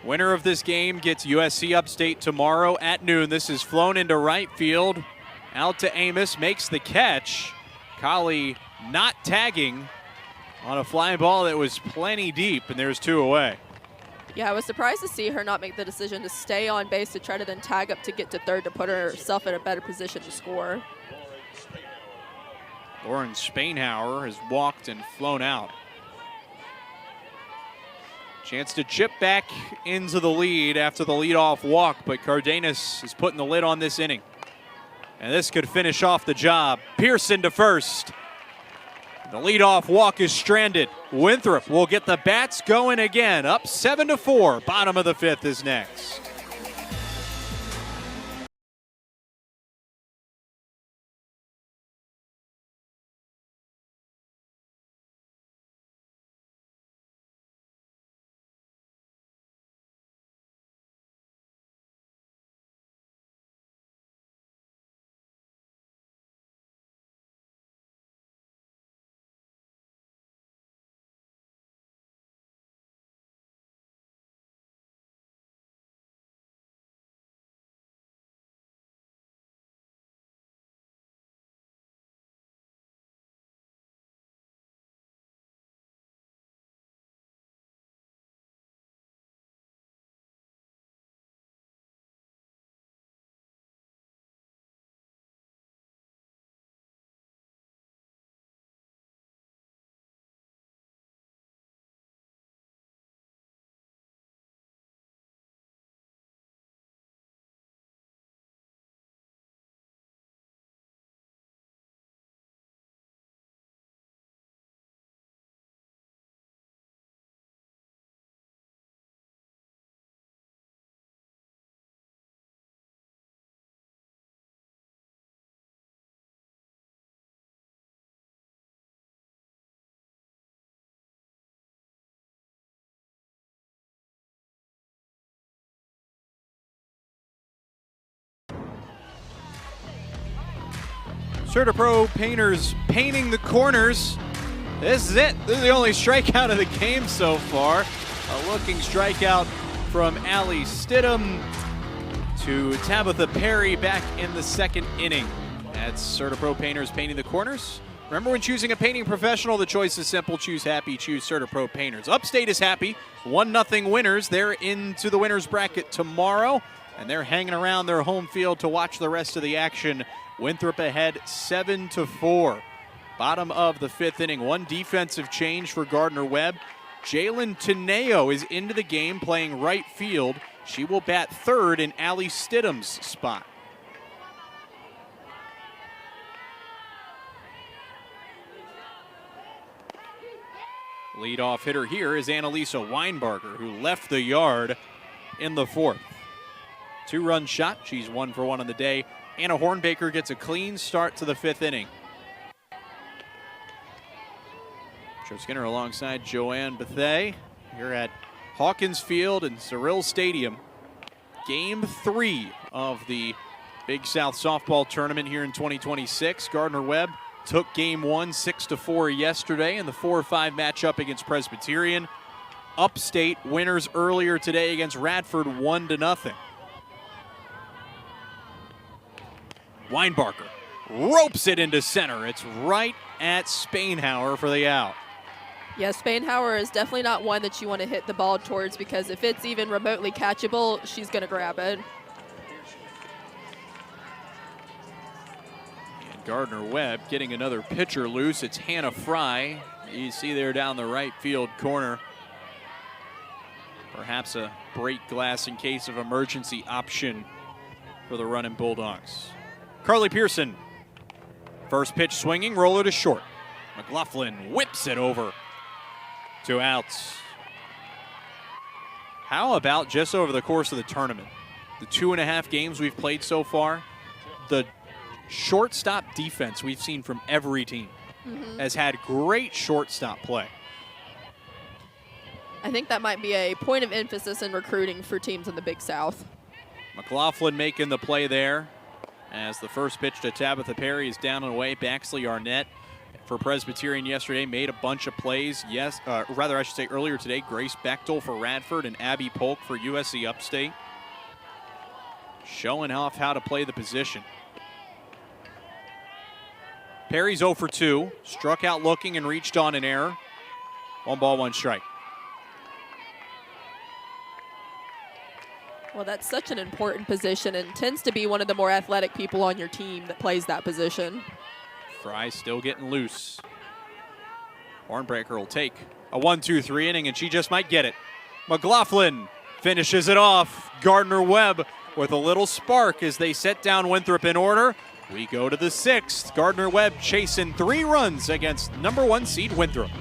Winner of this game gets USC Upstate tomorrow at noon. This is flown into right field. Out to Amos, makes the catch. Colley not tagging on a fly ball that was plenty deep, and there's 2 away. Yeah, I was surprised to see her not make the decision to stay on base to try to then tag up to get to third to put herself in a better position to score. Lauren Spainhauer has walked and flown out. Chance to chip back into the lead after the leadoff walk, but Cardenas is putting the lid on this inning. And this could finish off the job. Pearson to first. The leadoff walk is stranded. Winthrop will get the bats going again. Up 7-4. Bottom of the 5th is next. CertaPro painters painting the corners. This is it. This is the only strikeout of the game so far. A looking strikeout from Allie Stidham to Tabitha Perry back in the 2nd inning. That's CertaPro painters painting the corners. Remember, when choosing a painting professional, the choice is simple. Choose happy, choose CertaPro painters. Upstate is happy. 1-0 winners. They're into the winners bracket tomorrow, and they're hanging around their home field to watch the rest of the action. Winthrop ahead 7-4. Bottom of the 5th inning. 1 defensive change for Garder-Webb. Jalen Teneo is into the game playing right field. She will bat 3rd in Allie Stidham's spot. Leadoff hitter here is Annalisa Weinbarger, who left the yard in the 4th. 2-run shot. She's 1 for 1 on the day. Anna Hornbaker gets a clean start to the 5th inning. Joe Skinner alongside Joanne Bethay here at Hawkins Field and Cyril Stadium. Game 3 of the Big South Softball Tournament here in 2026. Gardner-Webb took game 1 6-4 yesterday in the 4-5 matchup against Presbyterian. Upstate winners earlier today against Radford 1-0. Weinbarger ropes it into center. It's right at Spainhauer for the out. Yeah, Spainhauer is definitely not one that you want to hit the ball towards, because if it's even remotely catchable, she's going to grab it. And Gardner-Webb getting another pitcher loose. It's Hannah Fry. You see there down the right field corner. Perhaps a break glass in case of emergency option for the running Bulldogs. Carly Pearson, first pitch swinging, roller to short. McLaughlin whips it over. 2 outs. How about just over the course of the tournament, the 2.5 games we've played so far, the shortstop defense we've seen from every team has had great shortstop play. I think that might be a point of emphasis in recruiting for teams in the Big South. McLaughlin making the play there as the first pitch to Tabitha Perry is down and away. Baxley Arnett for Presbyterian yesterday made a bunch of plays. I should say earlier today, Grace Bechtel for Radford and Abby Polk for USC Upstate. Showing off how to play the position. Perry's 0 for 2. Struck out looking and reached on an error. 1 ball, 1 strike. Well, that's such an important position and tends to be one of the more athletic people on your team that plays that position. Fry still getting loose. Hornbaker will take a 1-2-3 inning, and she just might get it. McLaughlin finishes it off. Gardner-Webb with a little spark as they set down Winthrop in order. We go to the 6th. Gardner-Webb chasing 3 runs against number 1 seed Winthrop.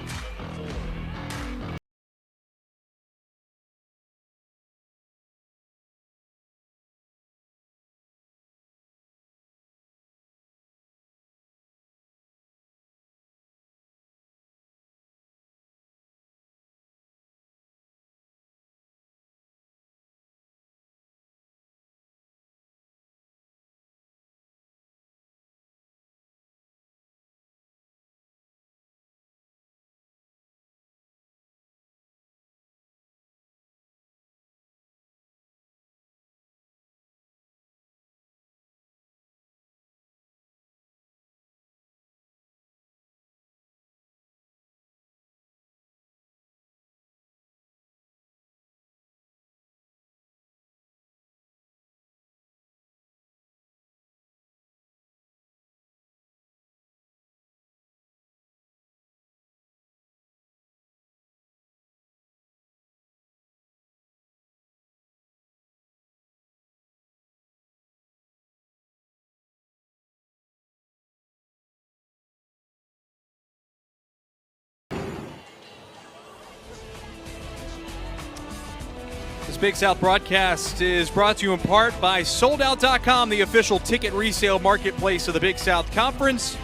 This Big South broadcast is brought to you in part by SoldOut.com, the official ticket resale marketplace of the Big South Conference,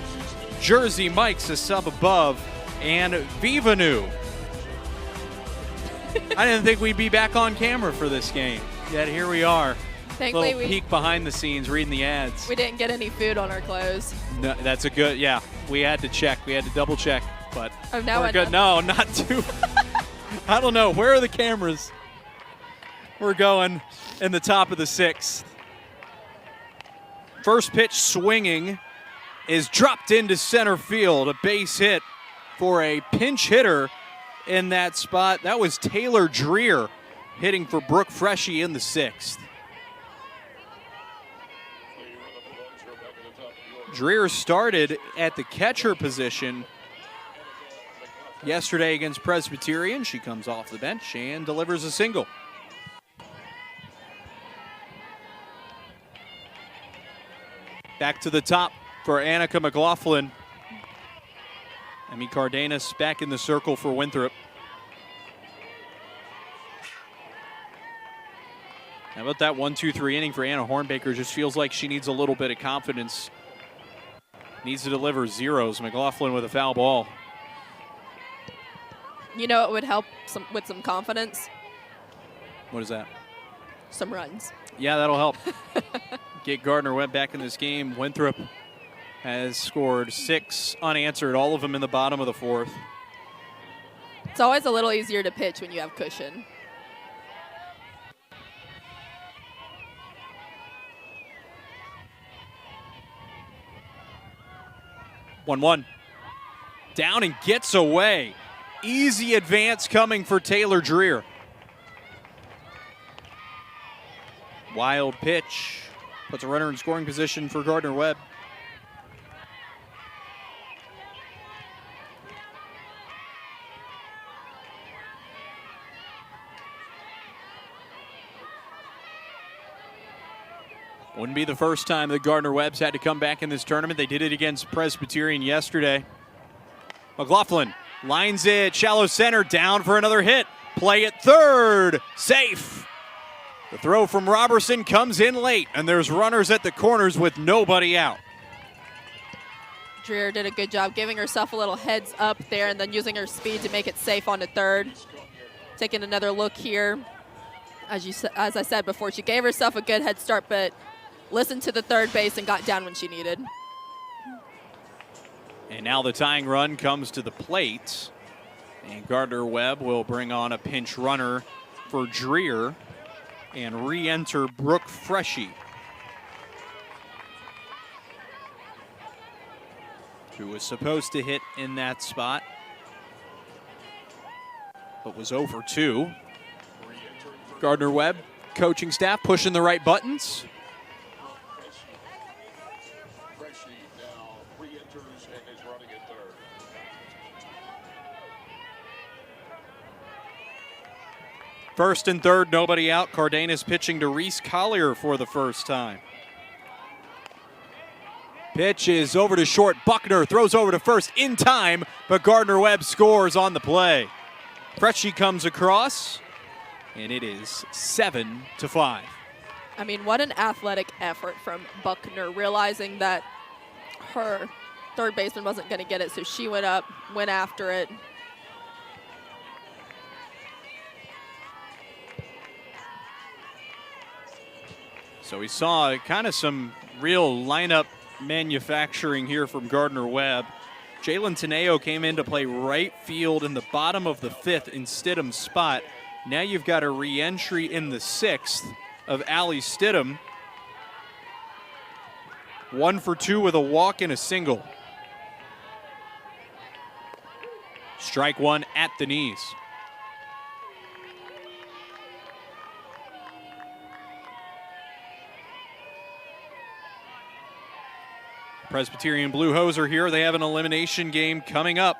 Jersey Mike's, a sub above, and Vivanu. I didn't think we'd be back on camera for this game, yet here we are. Thankfully, little peek behind the scenes, reading the ads. We didn't get any food on our clothes. No, that's a good, yeah. We had to check. We had to double check, but now we're good. No, not too. I don't know. Where are the cameras? We're going in the top of the 6th. First pitch swinging is dropped into center field. A base hit for a pinch hitter in that spot. That was Taylor Dreer hitting for Brooke Freshy in the 6th. Dreer started at the catcher position yesterday against Presbyterian. She comes off the bench and delivers a single. Back to the top for Annika McLaughlin Emmy Cardenas back in the circle for Winthrop. How about that 1-2-3 inning for Anna Hornbaker? Just feels like she needs a little bit of confidence. Needs to deliver zeros. McLaughlin with a foul ball. You know it would help with some confidence? What is that? Some runs. Yeah, that'll help. Get Garder-Webb back in this game. Winthrop has scored 6 unanswered, all of them in the bottom of the 4th. It's always a little easier to pitch when you have cushion. 1-1. Down and gets away. Easy advance coming for Taylor Dreer. Wild pitch. Puts a runner in scoring position for Garder-Webb. Wouldn't be the first time that Garder-Webb's had to come back in this tournament. They did it against Presbyterian yesterday. McLaughlin lines it, shallow center, down for another hit. Play at third, safe. The throw from Robertson comes in late, and there's runners at the corners with nobody out. Dreer did a good job giving herself a little heads up there and then using her speed to make it safe on the third. Taking another look here. As I said before, she gave herself a good head start, but listened to the third base and got down when she needed. And now the tying run comes to the plate. And Garder-Webb will bring on a pinch runner for Dreer and re-enter Brooke Freshy, who was supposed to hit in that spot, but was over 2. Garder-Webb coaching staff pushing the right buttons. Freshy now re-enters and is running at third. First and third, nobody out. Cardenas pitching to Reese Collier for the first time. Pitch is over to short. Buckner throws over to first in time, but Garder-Webb scores on the play. Freshy comes across, and it is 7-5. I mean, what an athletic effort from Buckner, realizing that her third baseman wasn't going to get it, so she went up, went after it. So we saw kind of some real lineup manufacturing here from Garder-Webb. Jalen Teneo came in to play right field in the bottom of the 5th in Stidham's spot. Now you've got a re-entry in the 6th of Allie Stidham. 1 for 2 with a walk and a single. Strike 1 at the knees. Presbyterian Blue Hose are here. They have an elimination game coming up.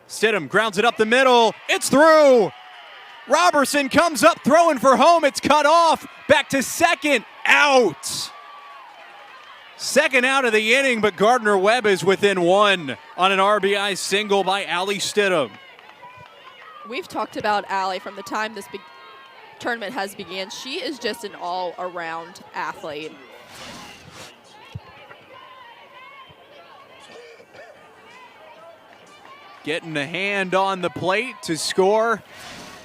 Stidham grounds it up the middle. It's through. Robertson comes up throwing for home. It's cut off. Back to second. Out. Second out of the inning, but Garder-Webb is within 1 on an RBI single by Allie Stidham. We've talked about Allie from the time this tournament has began. She is just an all-around athlete. Getting a hand on the plate to score.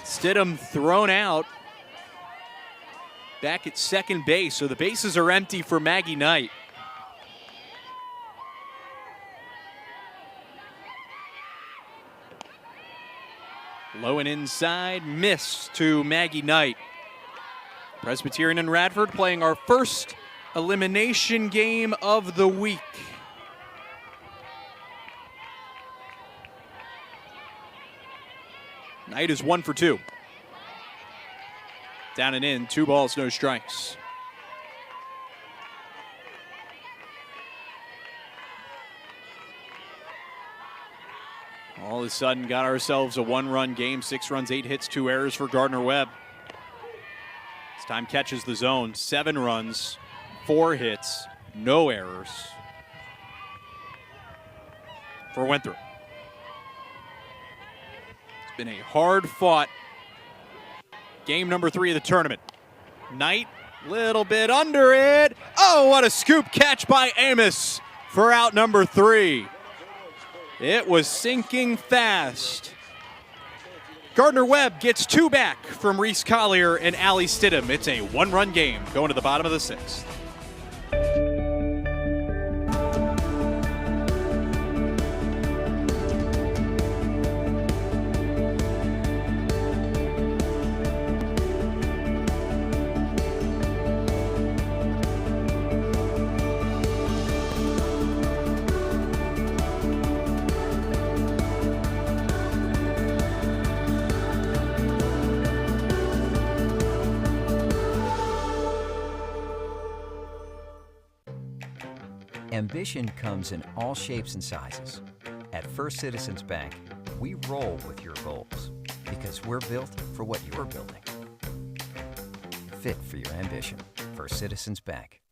Stidham thrown out. Back at second base, so the bases are empty for Maggie Knight. Low and inside, miss to Maggie Knight. Presbyterian and Radford playing our first elimination game of the week. Knight is 1 for 2. Down and in, 2 balls, no strikes. All of a sudden got ourselves a 1-run game, 6 runs, 8 hits, 2 errors for Garder-Webb. This time catches the zone, 7 runs, 4 hits, no errors. for Winthrop. It's been a hard-fought game number 3 of the tournament. Knight, little bit under it. Oh, what a scoop catch by Amos for out number 3. It was sinking fast. Garder-Webb gets 2 back from Reese Collier and Allie Stidham. It's a 1-run game going to the bottom of the 6th. Ambition comes in all shapes and sizes. At First Citizens Bank, we roll with your goals because we're built for what you're building. Fit for your ambition. First Citizens Bank.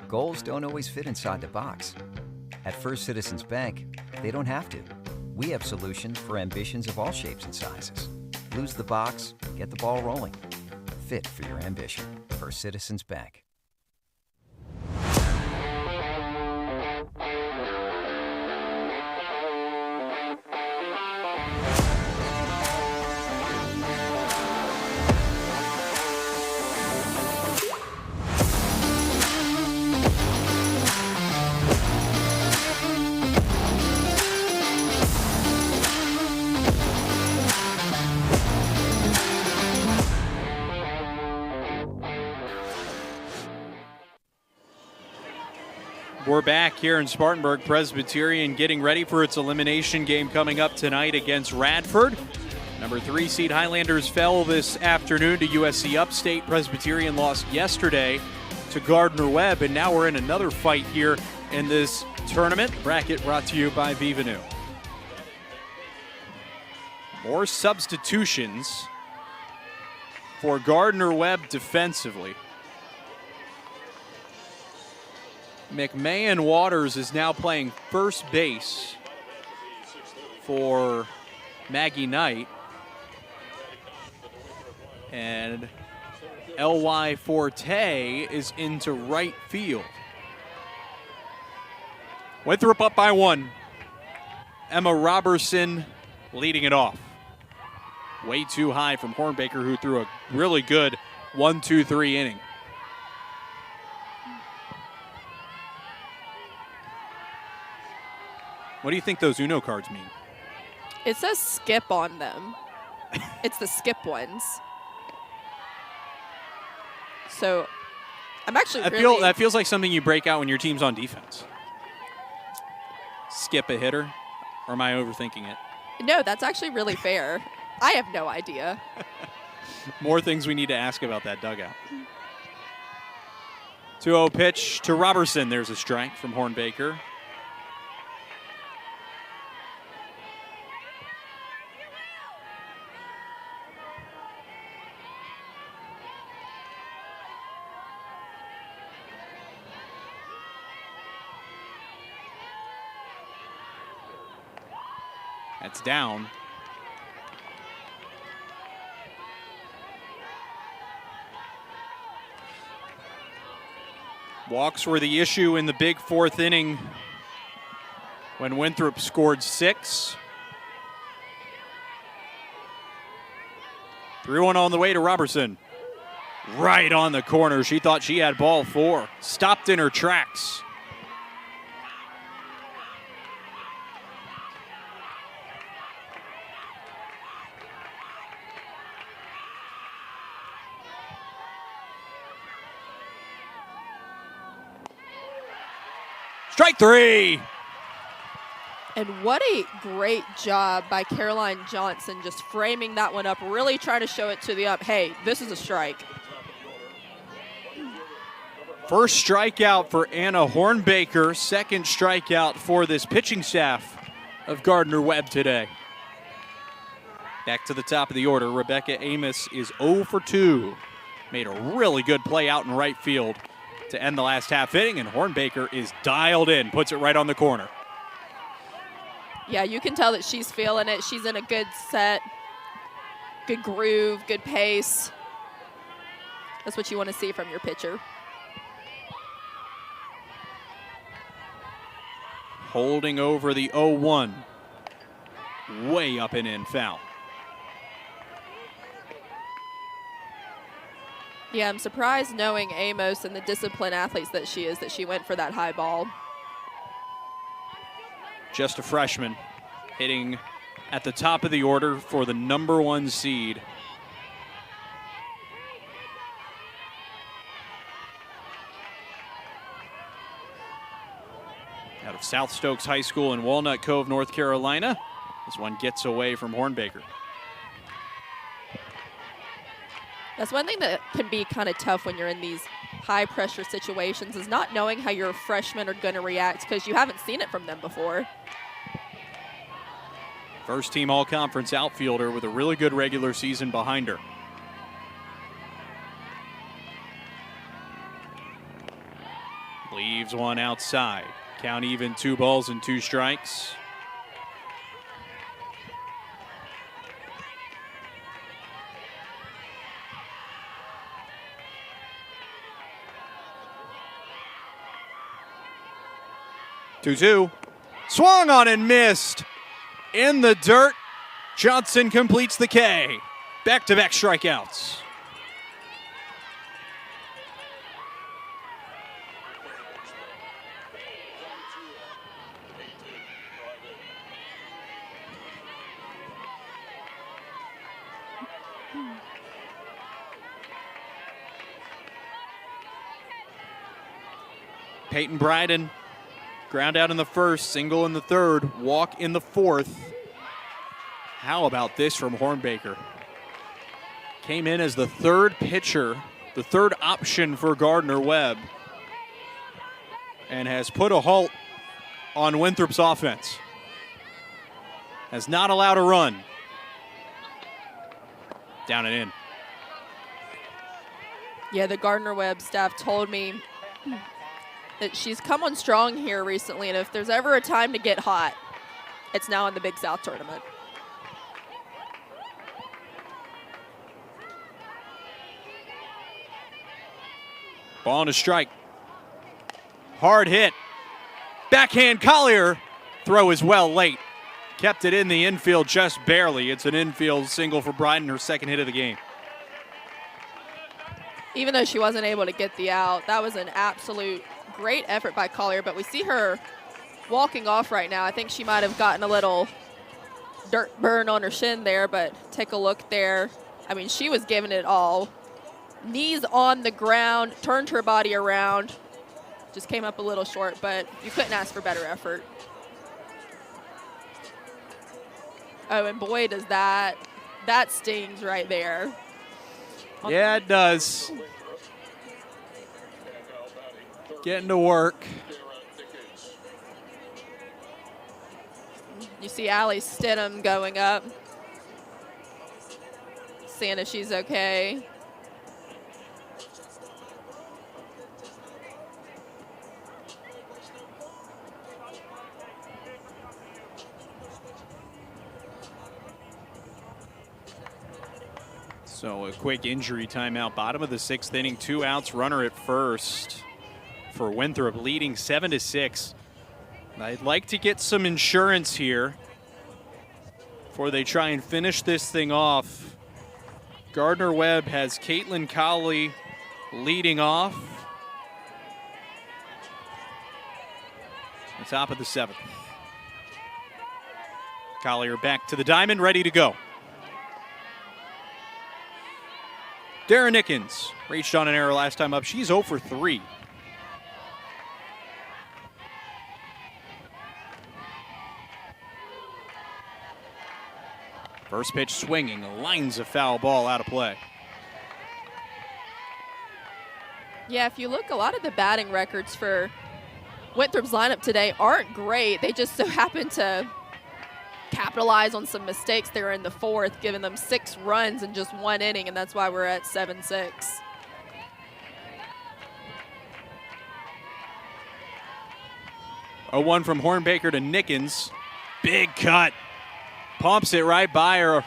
Goals don't always fit inside the box. At First Citizens Bank, they don't have to. We have solutions for ambitions of all shapes and sizes. Lose the box, get the ball rolling. Fit for your ambition. First Citizens Bank. We're back here in Spartanburg. Presbyterian getting ready for its elimination game coming up tonight against Radford. Number 3 seed Highlanders fell this afternoon to USC Upstate. Presbyterian lost yesterday to Garder-Webb, and now we're in another fight here in this tournament. Bracket brought to you by Vivanu. More substitutions for Garder-Webb defensively. McMahon Waters is now playing first base for Maggie Knight. And L.Y. Forte is into right field. Winthrop up by 1. Emma Robertson leading it off. Way too high from Hornbaker, who threw a really good 1-2-3 inning. What do you think those Uno cards mean? It says skip on them. It's the skip ones. So I'm actually that feels like something you break out when your team's on defense. Skip a hitter? Or am I overthinking it? No, that's actually really fair. I have no idea. More things we need to ask about that dugout. 2-0 pitch to Robertson. There's a strike from Hornbaker. That's down. Walks were the issue in the big 4th inning when Winthrop scored 6. 3-1 on the way to Robertson. Right on the corner. She thought she had ball 4. Stopped in her tracks. Strike 3. And what a great job by Caroline Johnson, just framing that one up, really trying to show it to the up. Hey, this is a strike. First strikeout for Anna Hornbaker. Second strikeout for this pitching staff of Garder-Webb today. Back to the top of the order, Rebecca Amos is 0 for 2. Made a really good play out in right field to end the last half inning, and Hornbaker is dialed in, puts it right on the corner. Yeah, you can tell that she's feeling it. She's in a good set, good groove, good pace. That's what you want to see from your pitcher. Holding over the 0-1. Way up and in, foul. Yeah, I'm surprised knowing Amos and the disciplined athletes that she is, that she went for that high ball. Just a freshman, hitting at the top of the order for the #1 seed. Out of South Stokes High School in Walnut Cove, North Carolina. This one gets away from Hornbaker. That's one thing that can be kind of tough when you're in these high pressure situations, is not knowing how your freshmen are going to react because you haven't seen it from them before. First team all-conference outfielder with a really good regular season behind her. Leaves one outside. Count even, 2 balls and 2 strikes. Two. Swung on and missed. In the dirt, Johnson completes the K. Back-to-back strikeouts. Peyton Bryden, ground out in the first, single in the third, walk in the fourth. How about this from Hornbaker? Came in as the third pitcher, the third option for Garder-Webb, and has put a halt on Winthrop's offense. Has not allowed a run. Down and in. Yeah, the Garder-Webb staff told me that she's come on strong here recently, and if there's ever a time to get hot, it's now in the Big South tournament. Ball and a strike. Hard hit. Backhand Collier. Throw is well late. Kept it in the infield just barely. It's an infield single for Bryden, her second hit of the game. Even though she wasn't able to get the out, that was an absolute great effort by Collier, but we see her walking off right now. I think she might have gotten a little dirt burn on her shin there, but take a look there. I mean, she was giving it all. Knees on the ground, turned her body around. Just came up a little short, but you couldn't ask for better effort. Oh, and boy, does that stings right there. Yeah, it does. Getting to work. You see Allie Stidham going up, seeing if she's okay. So a quick injury timeout. Bottom of the 6th inning, 2 outs, runner at first for Winthrop, leading 7-6. I'd like to get some insurance here before they try and finish this thing off. Garder-Webb has Caitlin Cowley leading off. The top of the 7th. Collier back to the diamond, ready to go. Darren Nickens reached on an error last time up. She's 0 for 3. First pitch swinging, lines a foul ball out of play. Yeah, if you look, a lot of the batting records for Winthrop's lineup today aren't great. They just so happen to capitalize on some mistakes there in the 4th, giving them 6 runs in just 1 inning, and that's why we're at 7-6. Oh, 1 from Hornbaker to Nickens. Big cut. Pumps it right by her.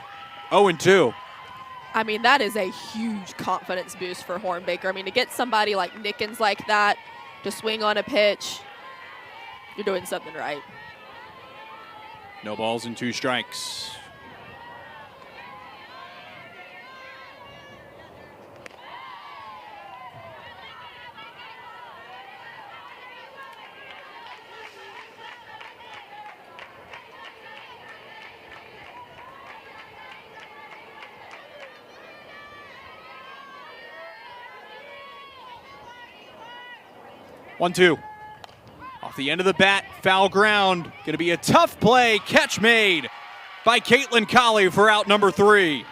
0-2. I mean, that is a huge confidence boost for Hornbaker. I mean, to get somebody like Nickens like that to swing on a pitch, you're doing something right. No balls and 2 strikes. One, 2. Off the end of the bat, foul ground. Going to be a tough play. Catch made by Caitlin Colley for out number 3.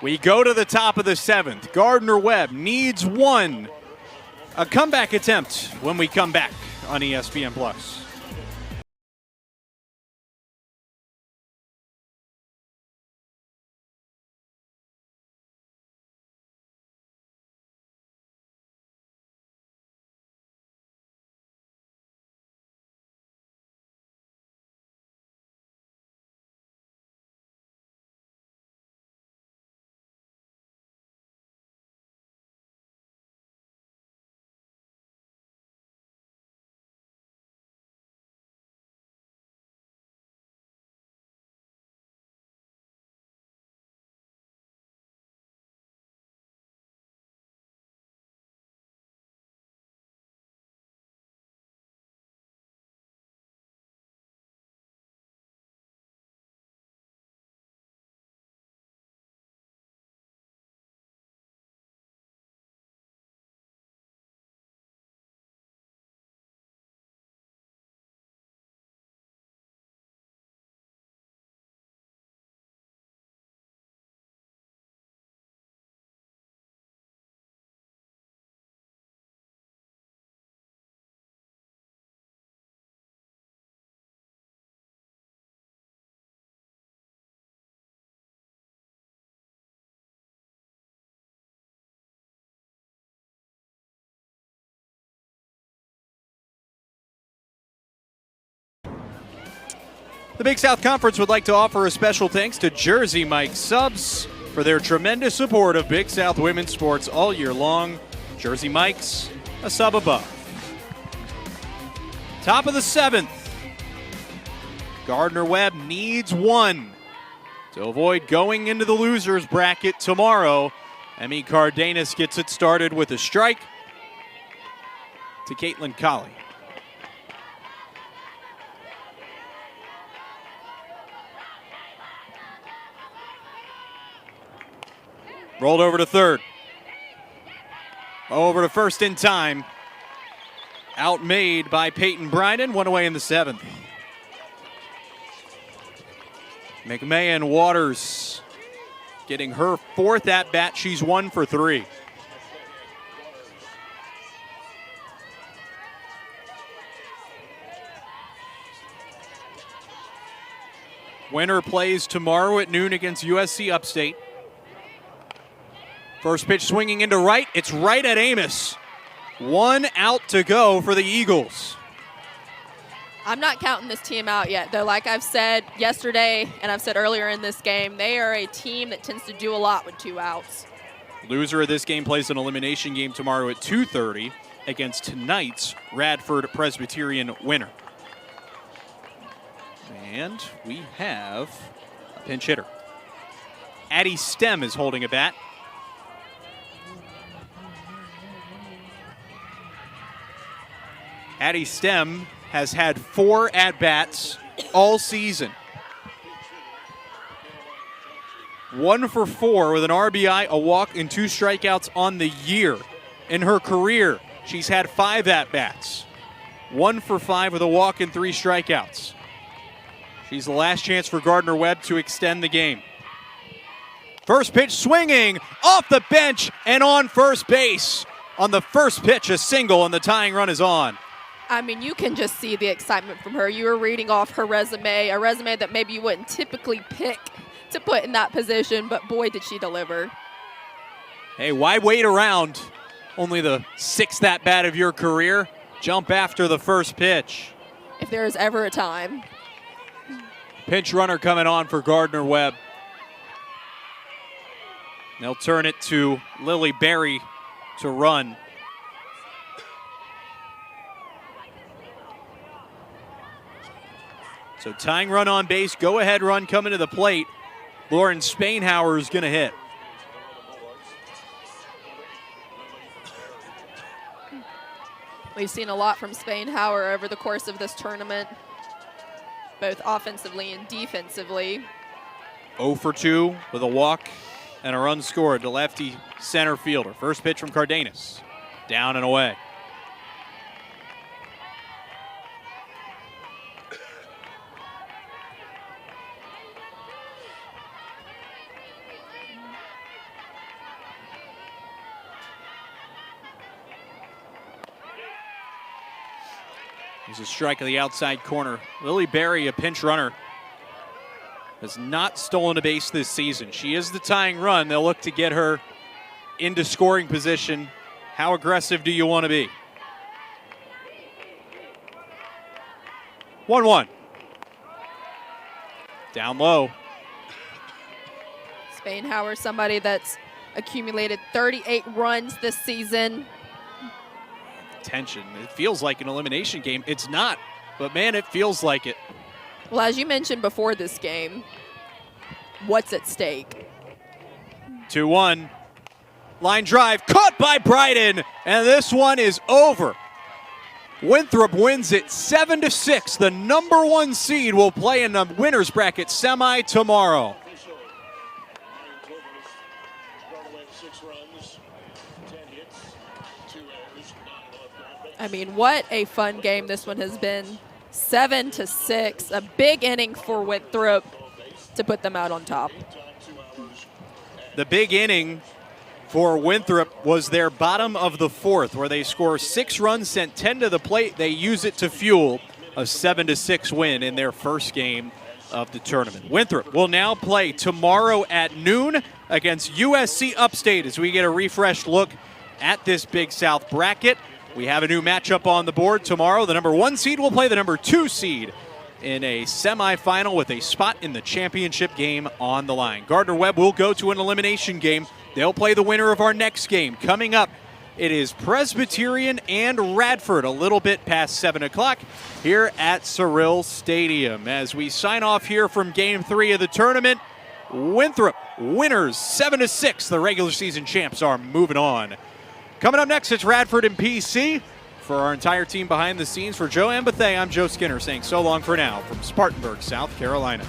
We go to the top of the 7th. Garder-Webb needs 1. A comeback attempt when we come back on ESPN Plus. The Big South Conference would like to offer a special thanks to Jersey Mike's Subs for their tremendous support of Big South women's sports all year long. Jersey Mike's, a sub above. Top of the 7th. Garder-Webb needs 1 to avoid going into the losers bracket tomorrow. Emmy Cardenas gets it started with a strike to Caitlin Colley. Rolled over to third. Over to first in time. Outmade by Peyton Bryden, 1 away in the 7th. McMahon Waters getting her 4th at bat. She's 1 for 3. Winner plays tomorrow at noon against USC Upstate. First pitch swinging into right. It's right at Amos. 1 out to go for the Eagles. I'm not counting this team out yet, though. Like I've said yesterday and I've said earlier in this game, they are a team that tends to do a lot with 2 outs. Loser of this game plays an elimination game tomorrow at 2:30 against tonight's Radford Presbyterian winner. And we have a pinch hitter. Addie Stem is holding a bat. Addie Stem has had 4 at-bats all season. 1 for 4 with an RBI, a walk, and 2 strikeouts on the year. In her career, she's had 5 at-bats. 1 for 5 with a walk and 3 strikeouts. She's the last chance for Garder-Webb to extend the game. First pitch swinging off the bench and on first base. On the first pitch, a single, and the tying run is on. I mean, you can just see the excitement from her. You were reading off her resume, a resume that maybe you wouldn't typically pick to put in that position, but boy, did she deliver. Hey, why wait around? Only the 6th at-bat of your career. Jump after the first pitch. If there is ever a time. Pinch runner coming on for Garder-Webb. They'll turn it to Lily Berry to run. So tying run on base, go ahead run coming to the plate. Lauren Spainhauer is going to hit. We've seen a lot from Spainhauer over the course of this tournament, both offensively and defensively. 0 for 2 with a walk and a run scored to lefty center fielder. First pitch from Cardenas. Down and away. There's a strike to the outside corner. Lily Berry, a pinch runner, has not stolen a base this season. She is the tying run. They'll look to get her into scoring position. How aggressive do you want to be? 1-1. Down low. Spainhauer, somebody that's accumulated 38 runs this season. Tension. It feels like an elimination game. It's not, but man, it feels like it. Well, as you mentioned before this game, what's at stake? 2-1. Line drive caught by Bryden, and this one is over. Winthrop wins it 7-6. The number 1 seed will play in the winner's bracket semi tomorrow. I mean, what a fun game this one has been. 7-6, a big inning for Winthrop to put them out on top. The big inning for Winthrop was their bottom of the 4th, where they score 6 runs, sent 10 to the plate. They use it to fuel a 7-6 win in their first game of the tournament. Winthrop will now play tomorrow at noon against USC Upstate as we get a refreshed look at this Big South bracket. We have a new matchup on the board tomorrow. The number 1 seed will play the number 2 seed in a semifinal with a spot in the championship game on the line. Garder-Webb will go to an elimination game. They'll play the winner of our next game. Coming up, it is Presbyterian and Radford a little bit past 7 o'clock here at Cyril Stadium. As we sign off here from Game 3 of the tournament, Winthrop winners 7-6. The regular season champs are moving on. Coming up next, it's Radford and PC. For our entire team behind the scenes, for Joe Ambathay, I'm Joe Skinner saying so long for now from Spartanburg, South Carolina.